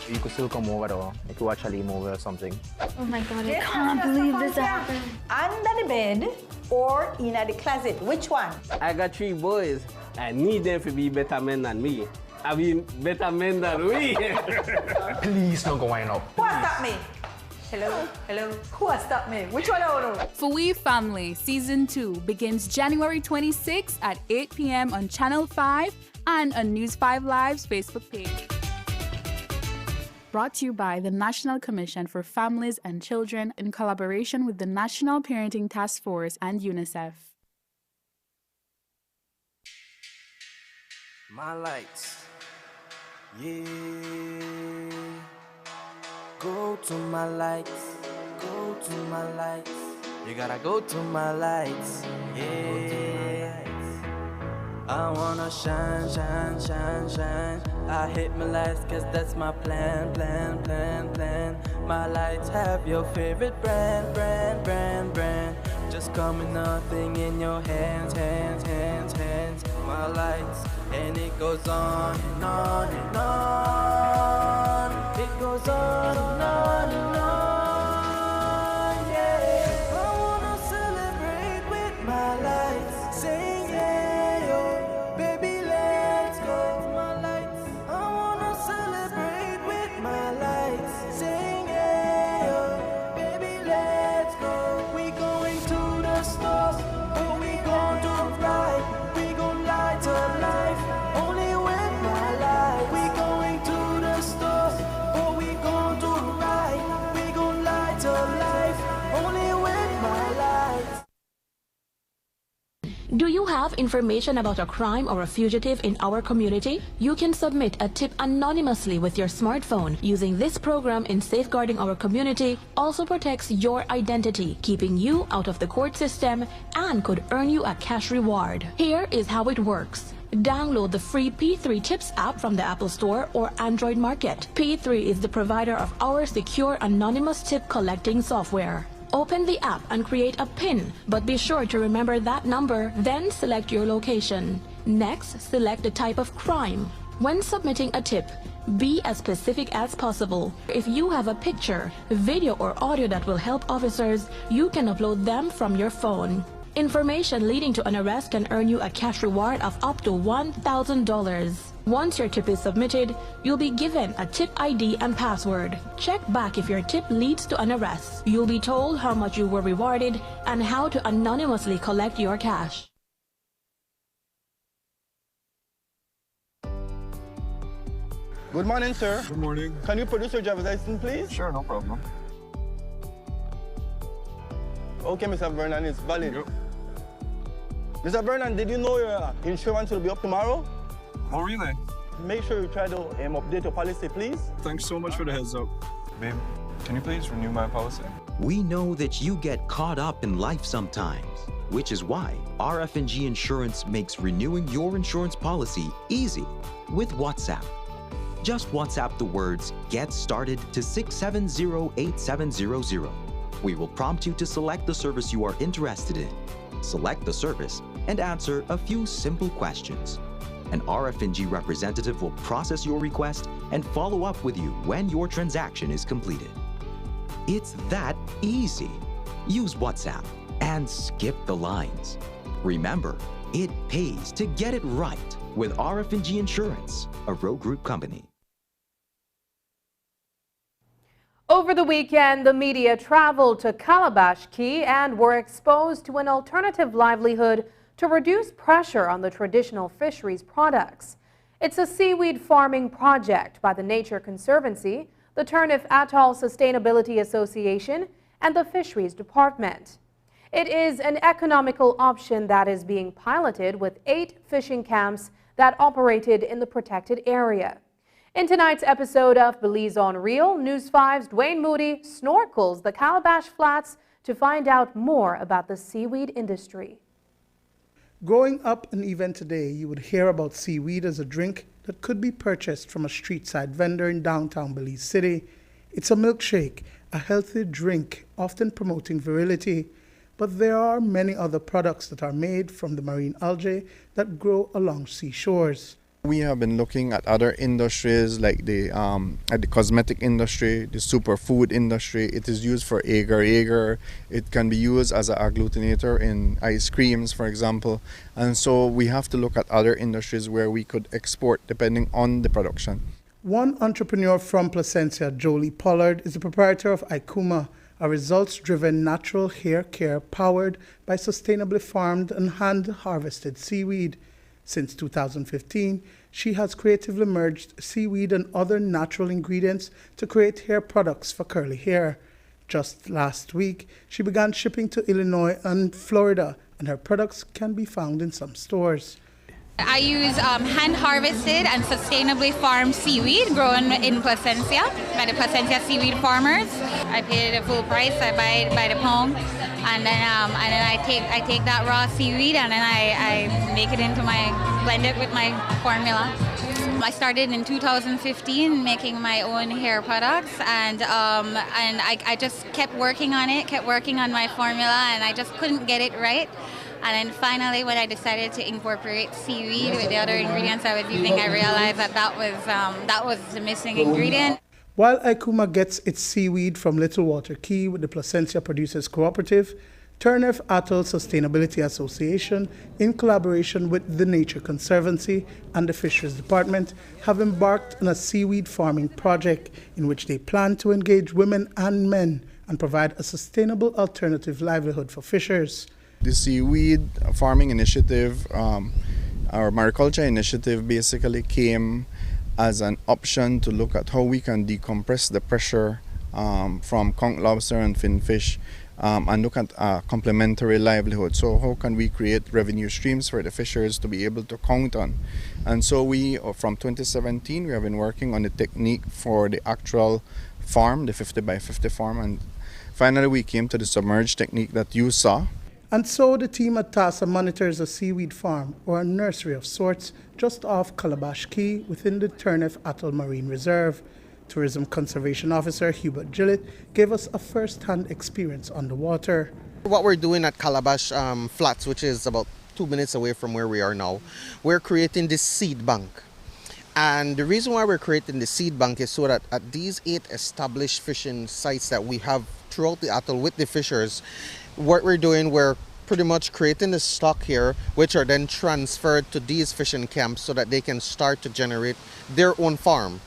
You could still come over though. You could watch a movie or something. Oh my god, I can't believe this happened. Under the bed or in the closet? Which one? I got 3 boys. I need them to be better men than me. I mean, better men than we. Please don't go wind up. Who has stopped me? Hello? Hello? Who has stopped me? Which one I want to? For We Family Season 2 begins January 26 at 8 p.m. on Channel 5 and on News 5 Live's Facebook page. Brought to you by the National Commission for Families and Children in collaboration with the National Parenting Task Force and UNICEF. My lights, yeah. Go to my lights, go to my lights. You gotta go to my lights, yeah. I wanna shine, shine, shine, shine. I hit my lights cause that's my plan, plan, plan, plan. My lights have your favorite brand, brand, brand, brand. Just come with nothing in your hands, hands, hands, hands. My lights, and it goes on and on and on. It goes on and on and on, yeah. I wanna celebrate with my lights, sing yeah, yo, baby let's go. My lights, I wanna celebrate with my lights, sing yeah, yo, baby let's go. We going to the stores, but we gon' do right. We gon' light up life, only with my light. We going to the stores, but we gon' do right. We gon' light up life, only with my lights. Do you have information about a crime or a fugitive in our community? You can submit a tip anonymously with your smartphone. Using this program in safeguarding our community also protects your identity, keeping you out of the court system, and could earn you a cash reward. Here is how it works. Download the free P3 Tips app from the Apple Store or Android Market. P3 is the provider of our secure anonymous tip collecting software. Open the app and create a PIN, but be sure to remember that number, then select your location. Next, select the type of crime. When submitting a tip, be as specific as possible. If you have a picture, video or audio that will help officers, you can upload them from your phone. Information leading to an arrest can earn you a cash reward of up to $1,000. Once your tip is submitted, you'll be given a tip ID and password. Check back if your tip leads to an arrest. You'll be told how much you were rewarded and how to anonymously collect your cash. Good morning, sir. Good morning. Can you produce your driver's license, please? Sure, no problem. Okay, Mr. Vernon, it's valid. Yep. Mr. Vernon, did you know your insurance will be up tomorrow? Oh, really? Make sure you try to update your policy, please. Thanks so much for the heads up. Babe, can you please renew my policy? We know that you get caught up in life sometimes, which is why RF&G Insurance makes renewing your insurance policy easy with WhatsApp. Just WhatsApp the words "Get Started" to 670-8700. We will prompt you to select the service you are interested in, select the service, and answer a few simple questions. An RF&G representative will process your request and follow up with you when your transaction is completed. It's that easy. Use WhatsApp and skip the lines. Remember, it pays to get it right with RF&G Insurance, a Row Group company. Over the weekend, the media traveled to Calabash Key and were exposed to an alternative livelihood to reduce pressure on the traditional fisheries products. It's a seaweed farming project by the Nature Conservancy, the Turneffe Atoll Sustainability Association, and the Fisheries Department. It is an economical option that is being piloted with 8 fishing camps that operated in the protected area. In tonight's episode of Belize on Reel, News 5's Dwayne Moody snorkels the Calabash Flats to find out more about the seaweed industry. Growing up an event today, you would hear about seaweed as a drink that could be purchased from a street-side vendor in downtown Belize City. It's a milkshake, a healthy drink, often promoting virility. But there are many other products that are made from the marine algae that grow along seashores. We have been looking at other industries like the cosmetic industry, the superfood industry. It is used for agar-agar. It can be used as an agglutinator in ice creams, for example. And so we have to look at other industries where we could export depending on the production. One entrepreneur from Placencia, Jolie Pollard, is the proprietor of Ikuma, a results-driven natural hair care powered by sustainably farmed and hand-harvested seaweed. Since 2015, she has creatively merged seaweed and other natural ingredients to create hair products for curly hair. Just last week, she began shipping to Illinois and Florida, and her products can be found in some stores. I use hand-harvested and sustainably farmed seaweed grown in Placencia by the Placencia seaweed farmers. I pay the full price. I buy it by the pound, and then I take that raw seaweed and then I make it into blend it with my formula. I started in 2015 making my own hair products, and I just kept working on my formula, and I just couldn't get it right. And then finally, when I decided to incorporate seaweed with the other ingredients I was using, I realized that was the missing ingredient. While Ikuma gets its seaweed from Little Water Key with the Placencia Producers Cooperative, Turneffe Atoll Sustainability Association, in collaboration with the Nature Conservancy and the Fisheries Department, have embarked on a seaweed farming project in which they plan to engage women and men and provide a sustainable alternative livelihood for fishers. The seaweed farming initiative, our mariculture initiative, basically came as an option to look at how we can decompress the pressure from conch lobster and finfish and look at complementary livelihood. So how can we create revenue streams for the fishers to be able to count on? And so we, from 2017, we have been working on the technique for the actual farm, the 50 by 50 farm, and finally we came to the submerged technique that you saw. And so the team at TASA monitors a seaweed farm, or a nursery of sorts, just off Calabash Key within the Turneffe Atoll Marine Reserve. Tourism Conservation Officer Hubert Gillett gave us a first-hand experience on the water. What we're doing at Calabash Flats, which is about 2 minutes away from where we are now, we're creating this seed bank. And the reason why we're creating the seed bank is so that at these 8 established fishing sites that we have throughout the atoll with the fishers, what we're doing, we're pretty much creating the stock here, which are then transferred to these fishing camps so that they can start to generate their own farm.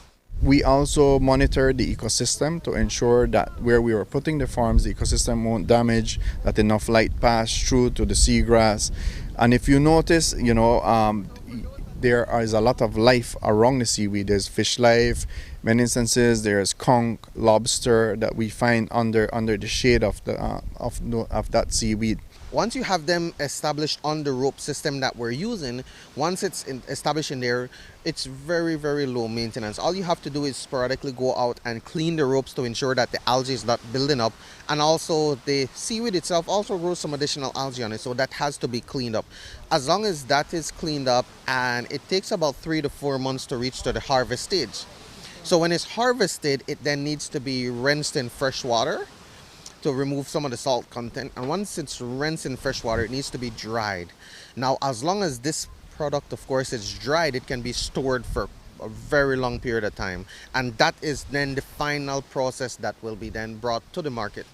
We also monitor the ecosystem to ensure that where we are putting the farms, the ecosystem won't damage, that enough light pass through to the seagrass. And if you notice, there is a lot of life around the seaweed. There's fish life. Many instances there's conch, lobster that we find under the shade of that seaweed. Once you have them established on the rope system that we're using, once it's established in there, it's very, very low maintenance. All you have to do is sporadically go out and clean the ropes to ensure that the algae is not building up. And also the seaweed itself also grows some additional algae on it, so that has to be cleaned up. As long as that is cleaned up, and it takes about 3 to 4 months to reach to the harvest stage. So when it's harvested, it then needs to be rinsed in fresh water to remove some of the salt content, and once it's rinsed in fresh water, it needs to be dried. Now, as long as this product, of course, is dried, it can be stored for a very long period of time, and that is then the final process that will be then brought to the market.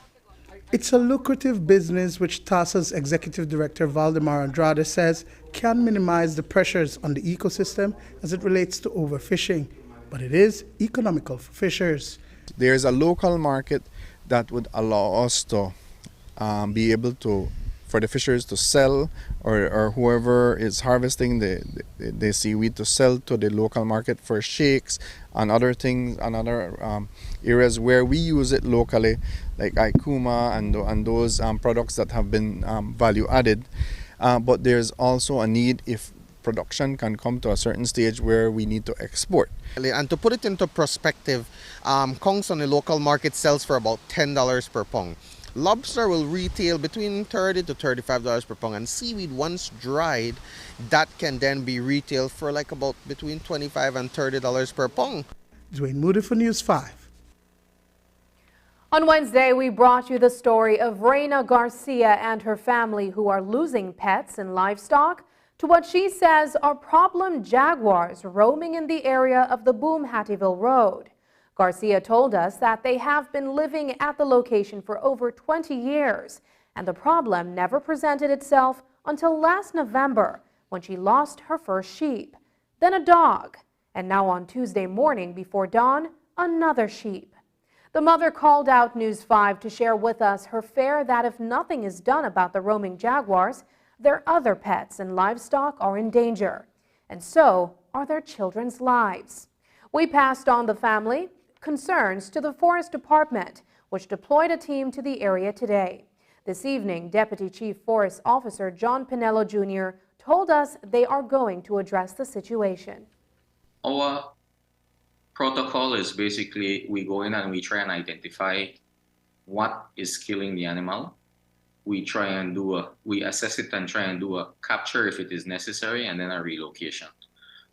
It's a lucrative business which TASA's Executive Director Valdemar Andrade says can minimize the pressures on the ecosystem as it relates to overfishing, but it is economical for fishers. There's a local market that would allow us to be able to, for the fishers to sell, or whoever is harvesting the seaweed to sell to the local market for shakes and other things and other areas where we use it locally, like Ikuma and those products that have been value added. But there's also a need if production can come to a certain stage where we need to export. And to put it into perspective, conchs on the local market sells for about $10 per pound. Lobster will retail between $30 to $35 per pound, and seaweed, once dried, that can then be retailed for like about between $25 and $30 per pound. Dwayne Moody for News 5. On Wednesday, we brought you the story of Reina Garcia and her family who are losing pets and livestock to what she says are problem jaguars roaming in the area of the Boom-Hattieville Road. Garcia told us that they have been living at the location for over 20 years, and the problem never presented itself until last November when she lost her first sheep, then a dog, and now on Tuesday morning before dawn, another sheep. The mother called out News 5 to share with us her fear that if nothing is done about the roaming jaguars, their other pets and livestock are in danger, and so are their children's lives. We passed on the family concerns to the Forest Department, which deployed a team to the area today. This evening, Deputy Chief Forest Officer John Pinello Jr. told us they are going to address the situation. Our protocol is basically we go in and we try and identify what is killing the animal. We assess it and try and do a capture if it is necessary, and then a relocation.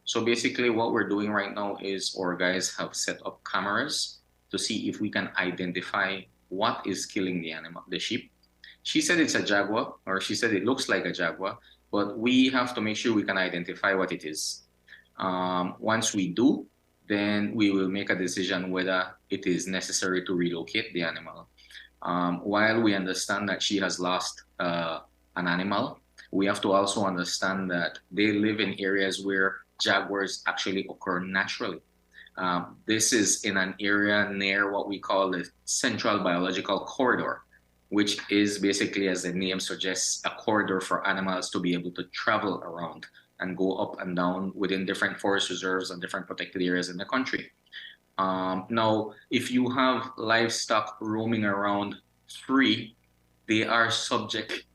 So basically what we're doing right now is our guys have set up cameras to see if we can identify what is killing the animal, the sheep. She said it's a jaguar, or she said it looks like a jaguar, but we have to make sure we can identify what it is. Once we do, then we will make a decision whether it is necessary to relocate the animal. While we understand that she has lost an animal, we have to also understand that they live in areas where jaguars actually occur naturally. This is in an area near what we call the Central Biological Corridor, which is basically, as the name suggests, a corridor for animals to be able to travel around and go up and down within different forest reserves and different protected areas in the country. Now, if you have livestock roaming around free, they are subject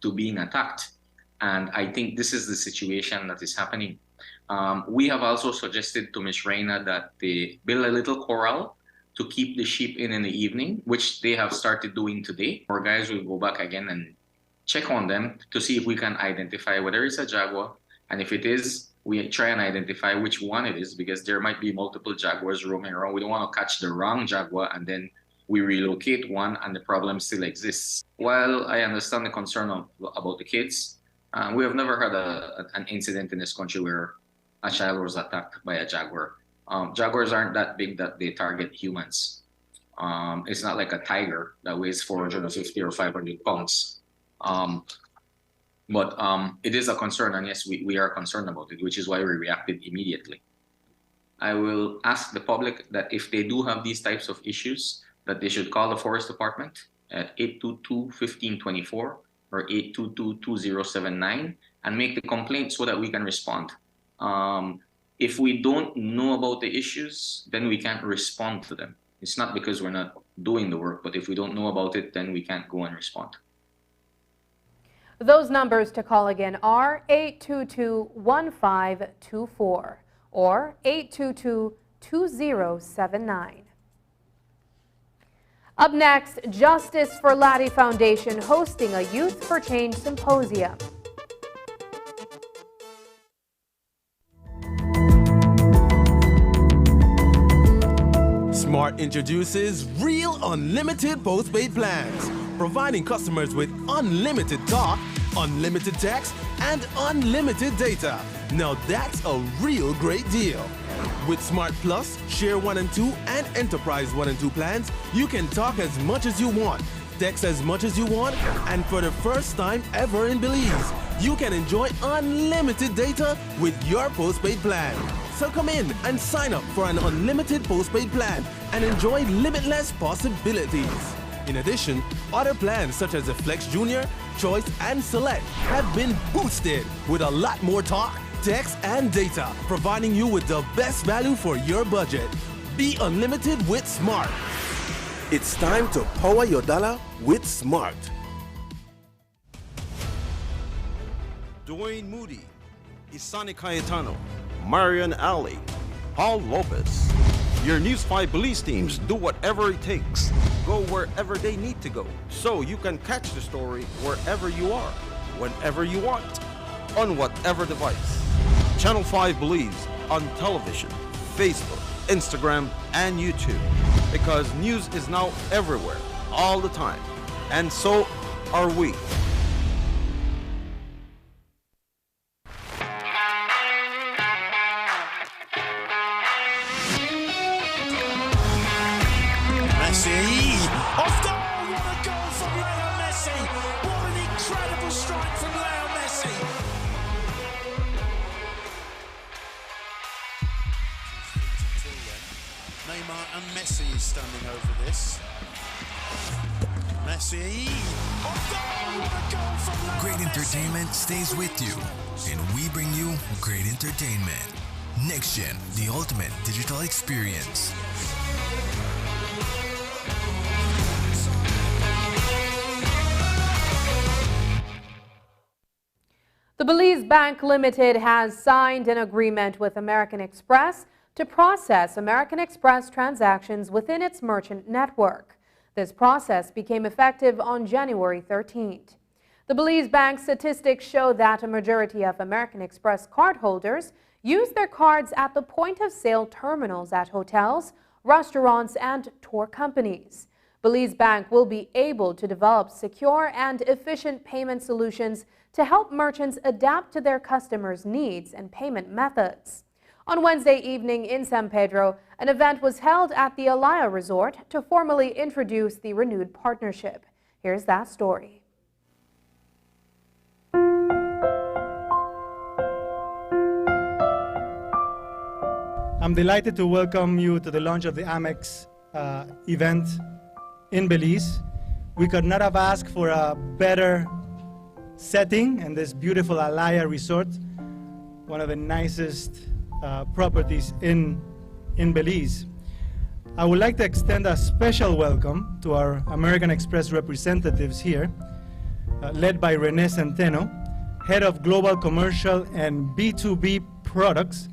to being attacked. And I think this is the situation that is happening. We have also suggested to Ms. Reina that they build a little corral to keep the sheep in the evening, which they have started doing today. Our guys will go back again and check on them to see if we can identify whether it's a jaguar. And if it is, we try and identify which one it is, because there might be multiple jaguars roaming around. We don't want to catch the wrong jaguar and then we relocate one and the problem still exists. While I understand the concern about the kids, we have never had an incident in this country where a child was attacked by a jaguar. Jaguars aren't that big that they target humans. It's not like a tiger that weighs 450 or 500 pounds. But it is a concern, and yes, we are concerned about it, which is why we reacted immediately. I will ask the public that if they do have these types of issues, that they should call the Forest Department at 822-1524 or 822-2079 and make the complaint so that we can respond. If we don't know about the issues, then we can't respond to them. It's not because we're not doing the work, but if we don't know about it, then we can't go and respond. Those numbers to call again are 822-1524 or 822-2079. Up next, Justice for Lottie Foundation hosting a Youth for Change symposium. Smart introduces real unlimited postpaid plans, providing customers with unlimited talk, unlimited text, and unlimited data. Now that's a real great deal. With Smart Plus, Share 1 and 2, and Enterprise 1 and 2 plans, you can talk as much as you want, text as much as you want, and for the first time ever in Belize, you can enjoy unlimited data with your postpaid plan. So come in and sign up for an unlimited postpaid plan and enjoy limitless possibilities. In addition, other plans such as the Flex Junior, Choice, and Select have been boosted with a lot more talk, text, and data, providing you with the best value for your budget. Be unlimited with Smart. It's time to power your dollar with Smart. Dwayne Moody, Isani Cayetano, Marion Ali, Paul Lopez. Your News 5 Belize teams do whatever it takes, go wherever they need to go, so you can catch the story wherever you are, whenever you want, on whatever device. Channel 5 Belize on television, Facebook, Instagram, and YouTube, because news is now everywhere, all the time, and so are we. Standing over this. Messi. Great entertainment stays with you, and we bring you great entertainment. Next Gen, the ultimate digital experience. The Belize Bank Limited has signed an agreement with American Express to process American Express transactions within its merchant network. This process became effective on January 13th. The Belize Bank statistics show that a majority of American Express cardholders use their cards at the point-of-sale terminals at hotels, restaurants, and tour companies. Belize Bank will be able to develop secure and efficient payment solutions to help merchants adapt to their customers' needs and payment methods. On Wednesday evening in San Pedro, an event was held at the Alaya Resort to formally introduce the renewed partnership. Here's that story. I'm delighted to welcome you to the launch of the Amex event in Belize. We could not have asked for a better setting in this beautiful Alaya Resort, one of the nicest properties in Belize. I would like to extend a special welcome to our American Express representatives here, led by Rene Centeno, Head of Global Commercial and B2B Products,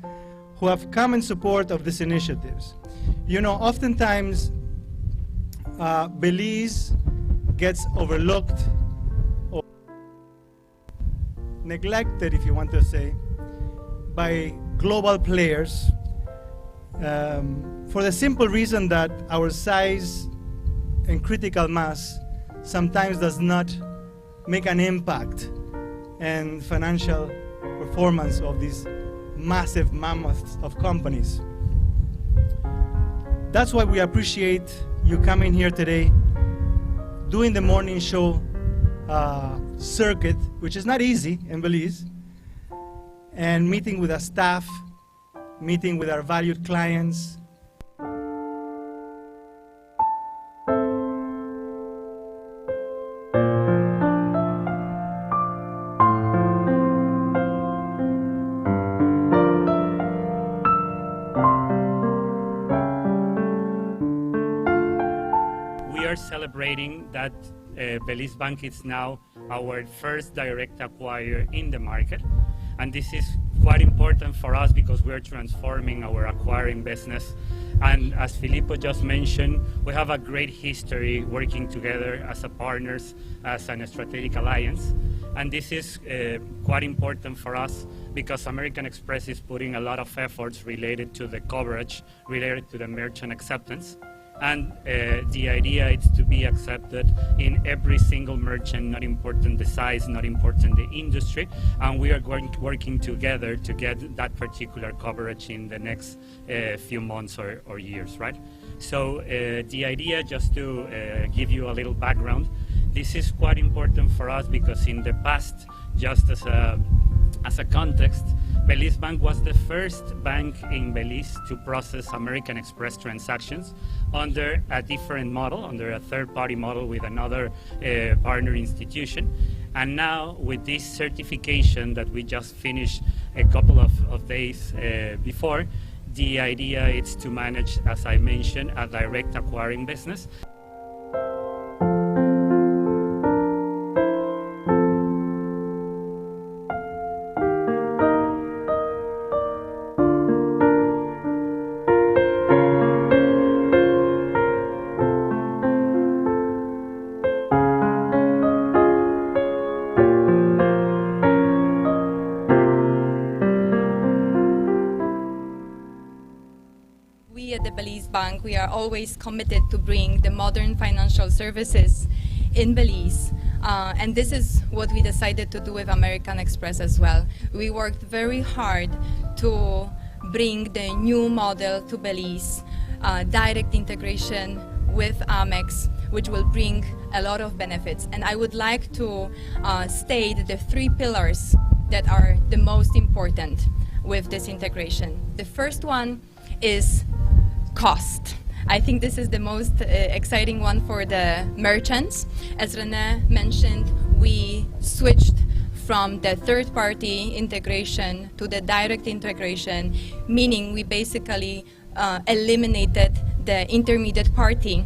who have come in support of these initiatives. You know, oftentimes Belize gets overlooked or neglected, if you want to say, by global players for the simple reason that our size and critical mass sometimes does not make an impact in financial performance of these massive mammoths of companies. That's why we appreciate you coming here today, doing the morning show circuit, which is not easy in Belize, and meeting with our staff, meeting with our valued clients. We are celebrating that Belize Bank is now our first direct acquirer in the market. And this is quite important for us because we're transforming our acquiring business. And as Filippo just mentioned, we have a great history working together as a partners, as a strategic alliance. And this is quite important for us because American Express is putting a lot of efforts related to the coverage, related to the merchant acceptance. And the idea is to be accepted in every single merchant, not important the size, not important the industry. And we are working together to get that particular coverage in the next few months or years, right? So the idea, just to give you a little background, this is quite important for us because in the past, just as a context, Belize Bank was the first bank in Belize to process American Express transactions under a different model, under a third-party model with another partner institution. And now, with this certification that we just finished a couple of days before, the idea is to manage, as I mentioned, a direct acquiring business. We at the Belize Bank, we are always committed to bring the modern financial services in Belize. And this is what we decided to do with American Express as well. We worked very hard to bring the new model to Belize, direct integration with Amex, which will bring a lot of benefits. And I would like to state the three pillars that are the most important with this integration. The first one is cost. I think this is the most exciting one for the merchants. As René mentioned, we switched from the third-party integration to the direct integration, meaning we basically eliminated the intermediate party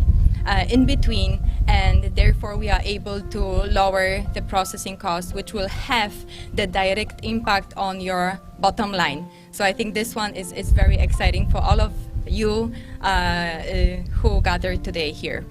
in between, and therefore we are able to lower the processing cost, which will have the direct impact on your bottom line. So I think this one is very exciting for all of you who gathered today here.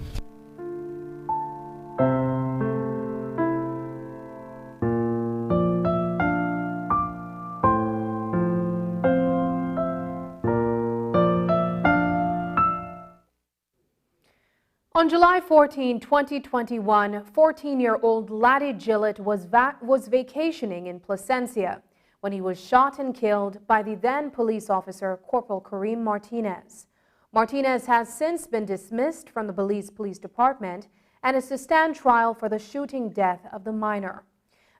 On July 14, 2021, 14-year-old Lottie Gillett was vacationing in Placencia when he was shot and killed by the then police officer, Corporal Kareem Martinez. Martinez has since been dismissed from the Belize Police Department and is to stand trial for the shooting death of the minor.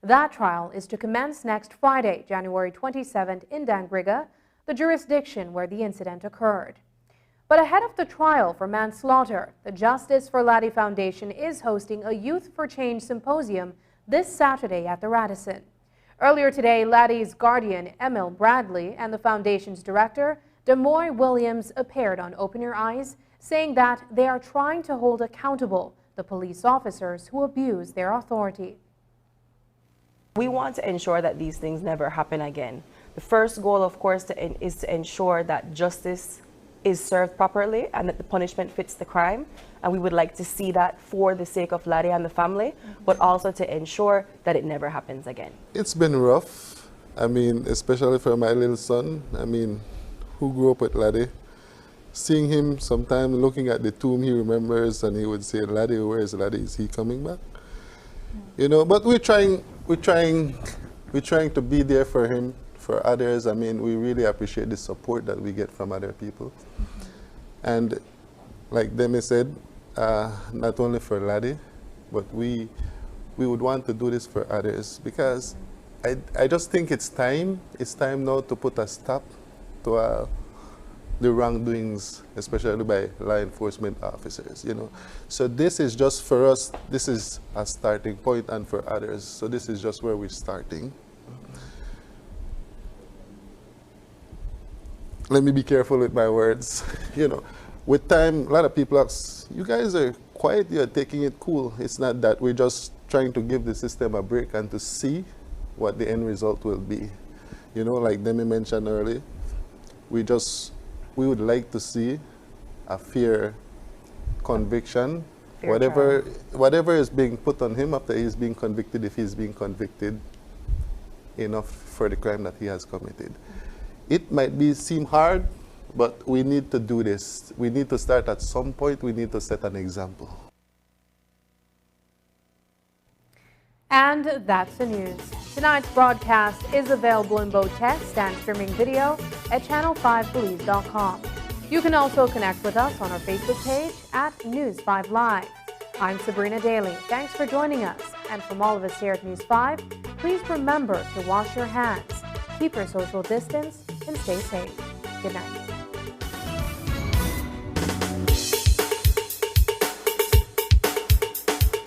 That trial is to commence next Friday, January 27th in Dangriga, the jurisdiction where the incident occurred. But ahead of the trial for manslaughter, the Justice for Lottie Foundation is hosting a Youth for Change symposium this Saturday at the Radisson. Earlier today, Lottie's guardian, Emil Bradley, and the foundation's director, Demoy Williams, appeared on Open Your Eyes, saying that they are trying to hold accountable the police officers who abuse their authority. We want to ensure that these things never happen again. The first goal, of course, is to ensure that justice is served properly and that the punishment fits the crime. And we would like to see that for the sake of Lottie and the family, but also to ensure that it never happens again. It's been rough. I mean, especially for my little son, I mean, who grew up with Lottie. Seeing him sometime looking at the tomb, he remembers and he would say, Lottie, where's Lottie? Is he coming back? You know, but we're trying to be there for him. For others, I mean, we really appreciate the support that we get from other people. And like Demi said, not only for Lottie, but we we would want to do this for others, because I just think it's time now to put a stop to the wrongdoings, especially by law enforcement officers, you know. So this is just for us, this is a starting point, and for others. So this is just where we're starting. Let me be careful with my words. You know, with time, a lot of people ask, you guys are quiet, you're taking it cool. It's not that. We're just trying to give the system a break and to see what the end result will be. You know, like Demi mentioned earlier, we would like to see a fair conviction. Whatever is being put on him after he's being convicted, if he's being convicted enough for the crime that he has committed. It might seem hard, but we need to do this. We need to start at some point. We need to set an example. And that's the news. Tonight's broadcast is available in both text and streaming video at channel5believe.com. You can also connect with us on our Facebook page at News 5 Live. I'm Sabrina Daly. Thanks for joining us. And from all of us here at News 5, please remember to wash your hands, keep your social distance, and stay safe. Good night.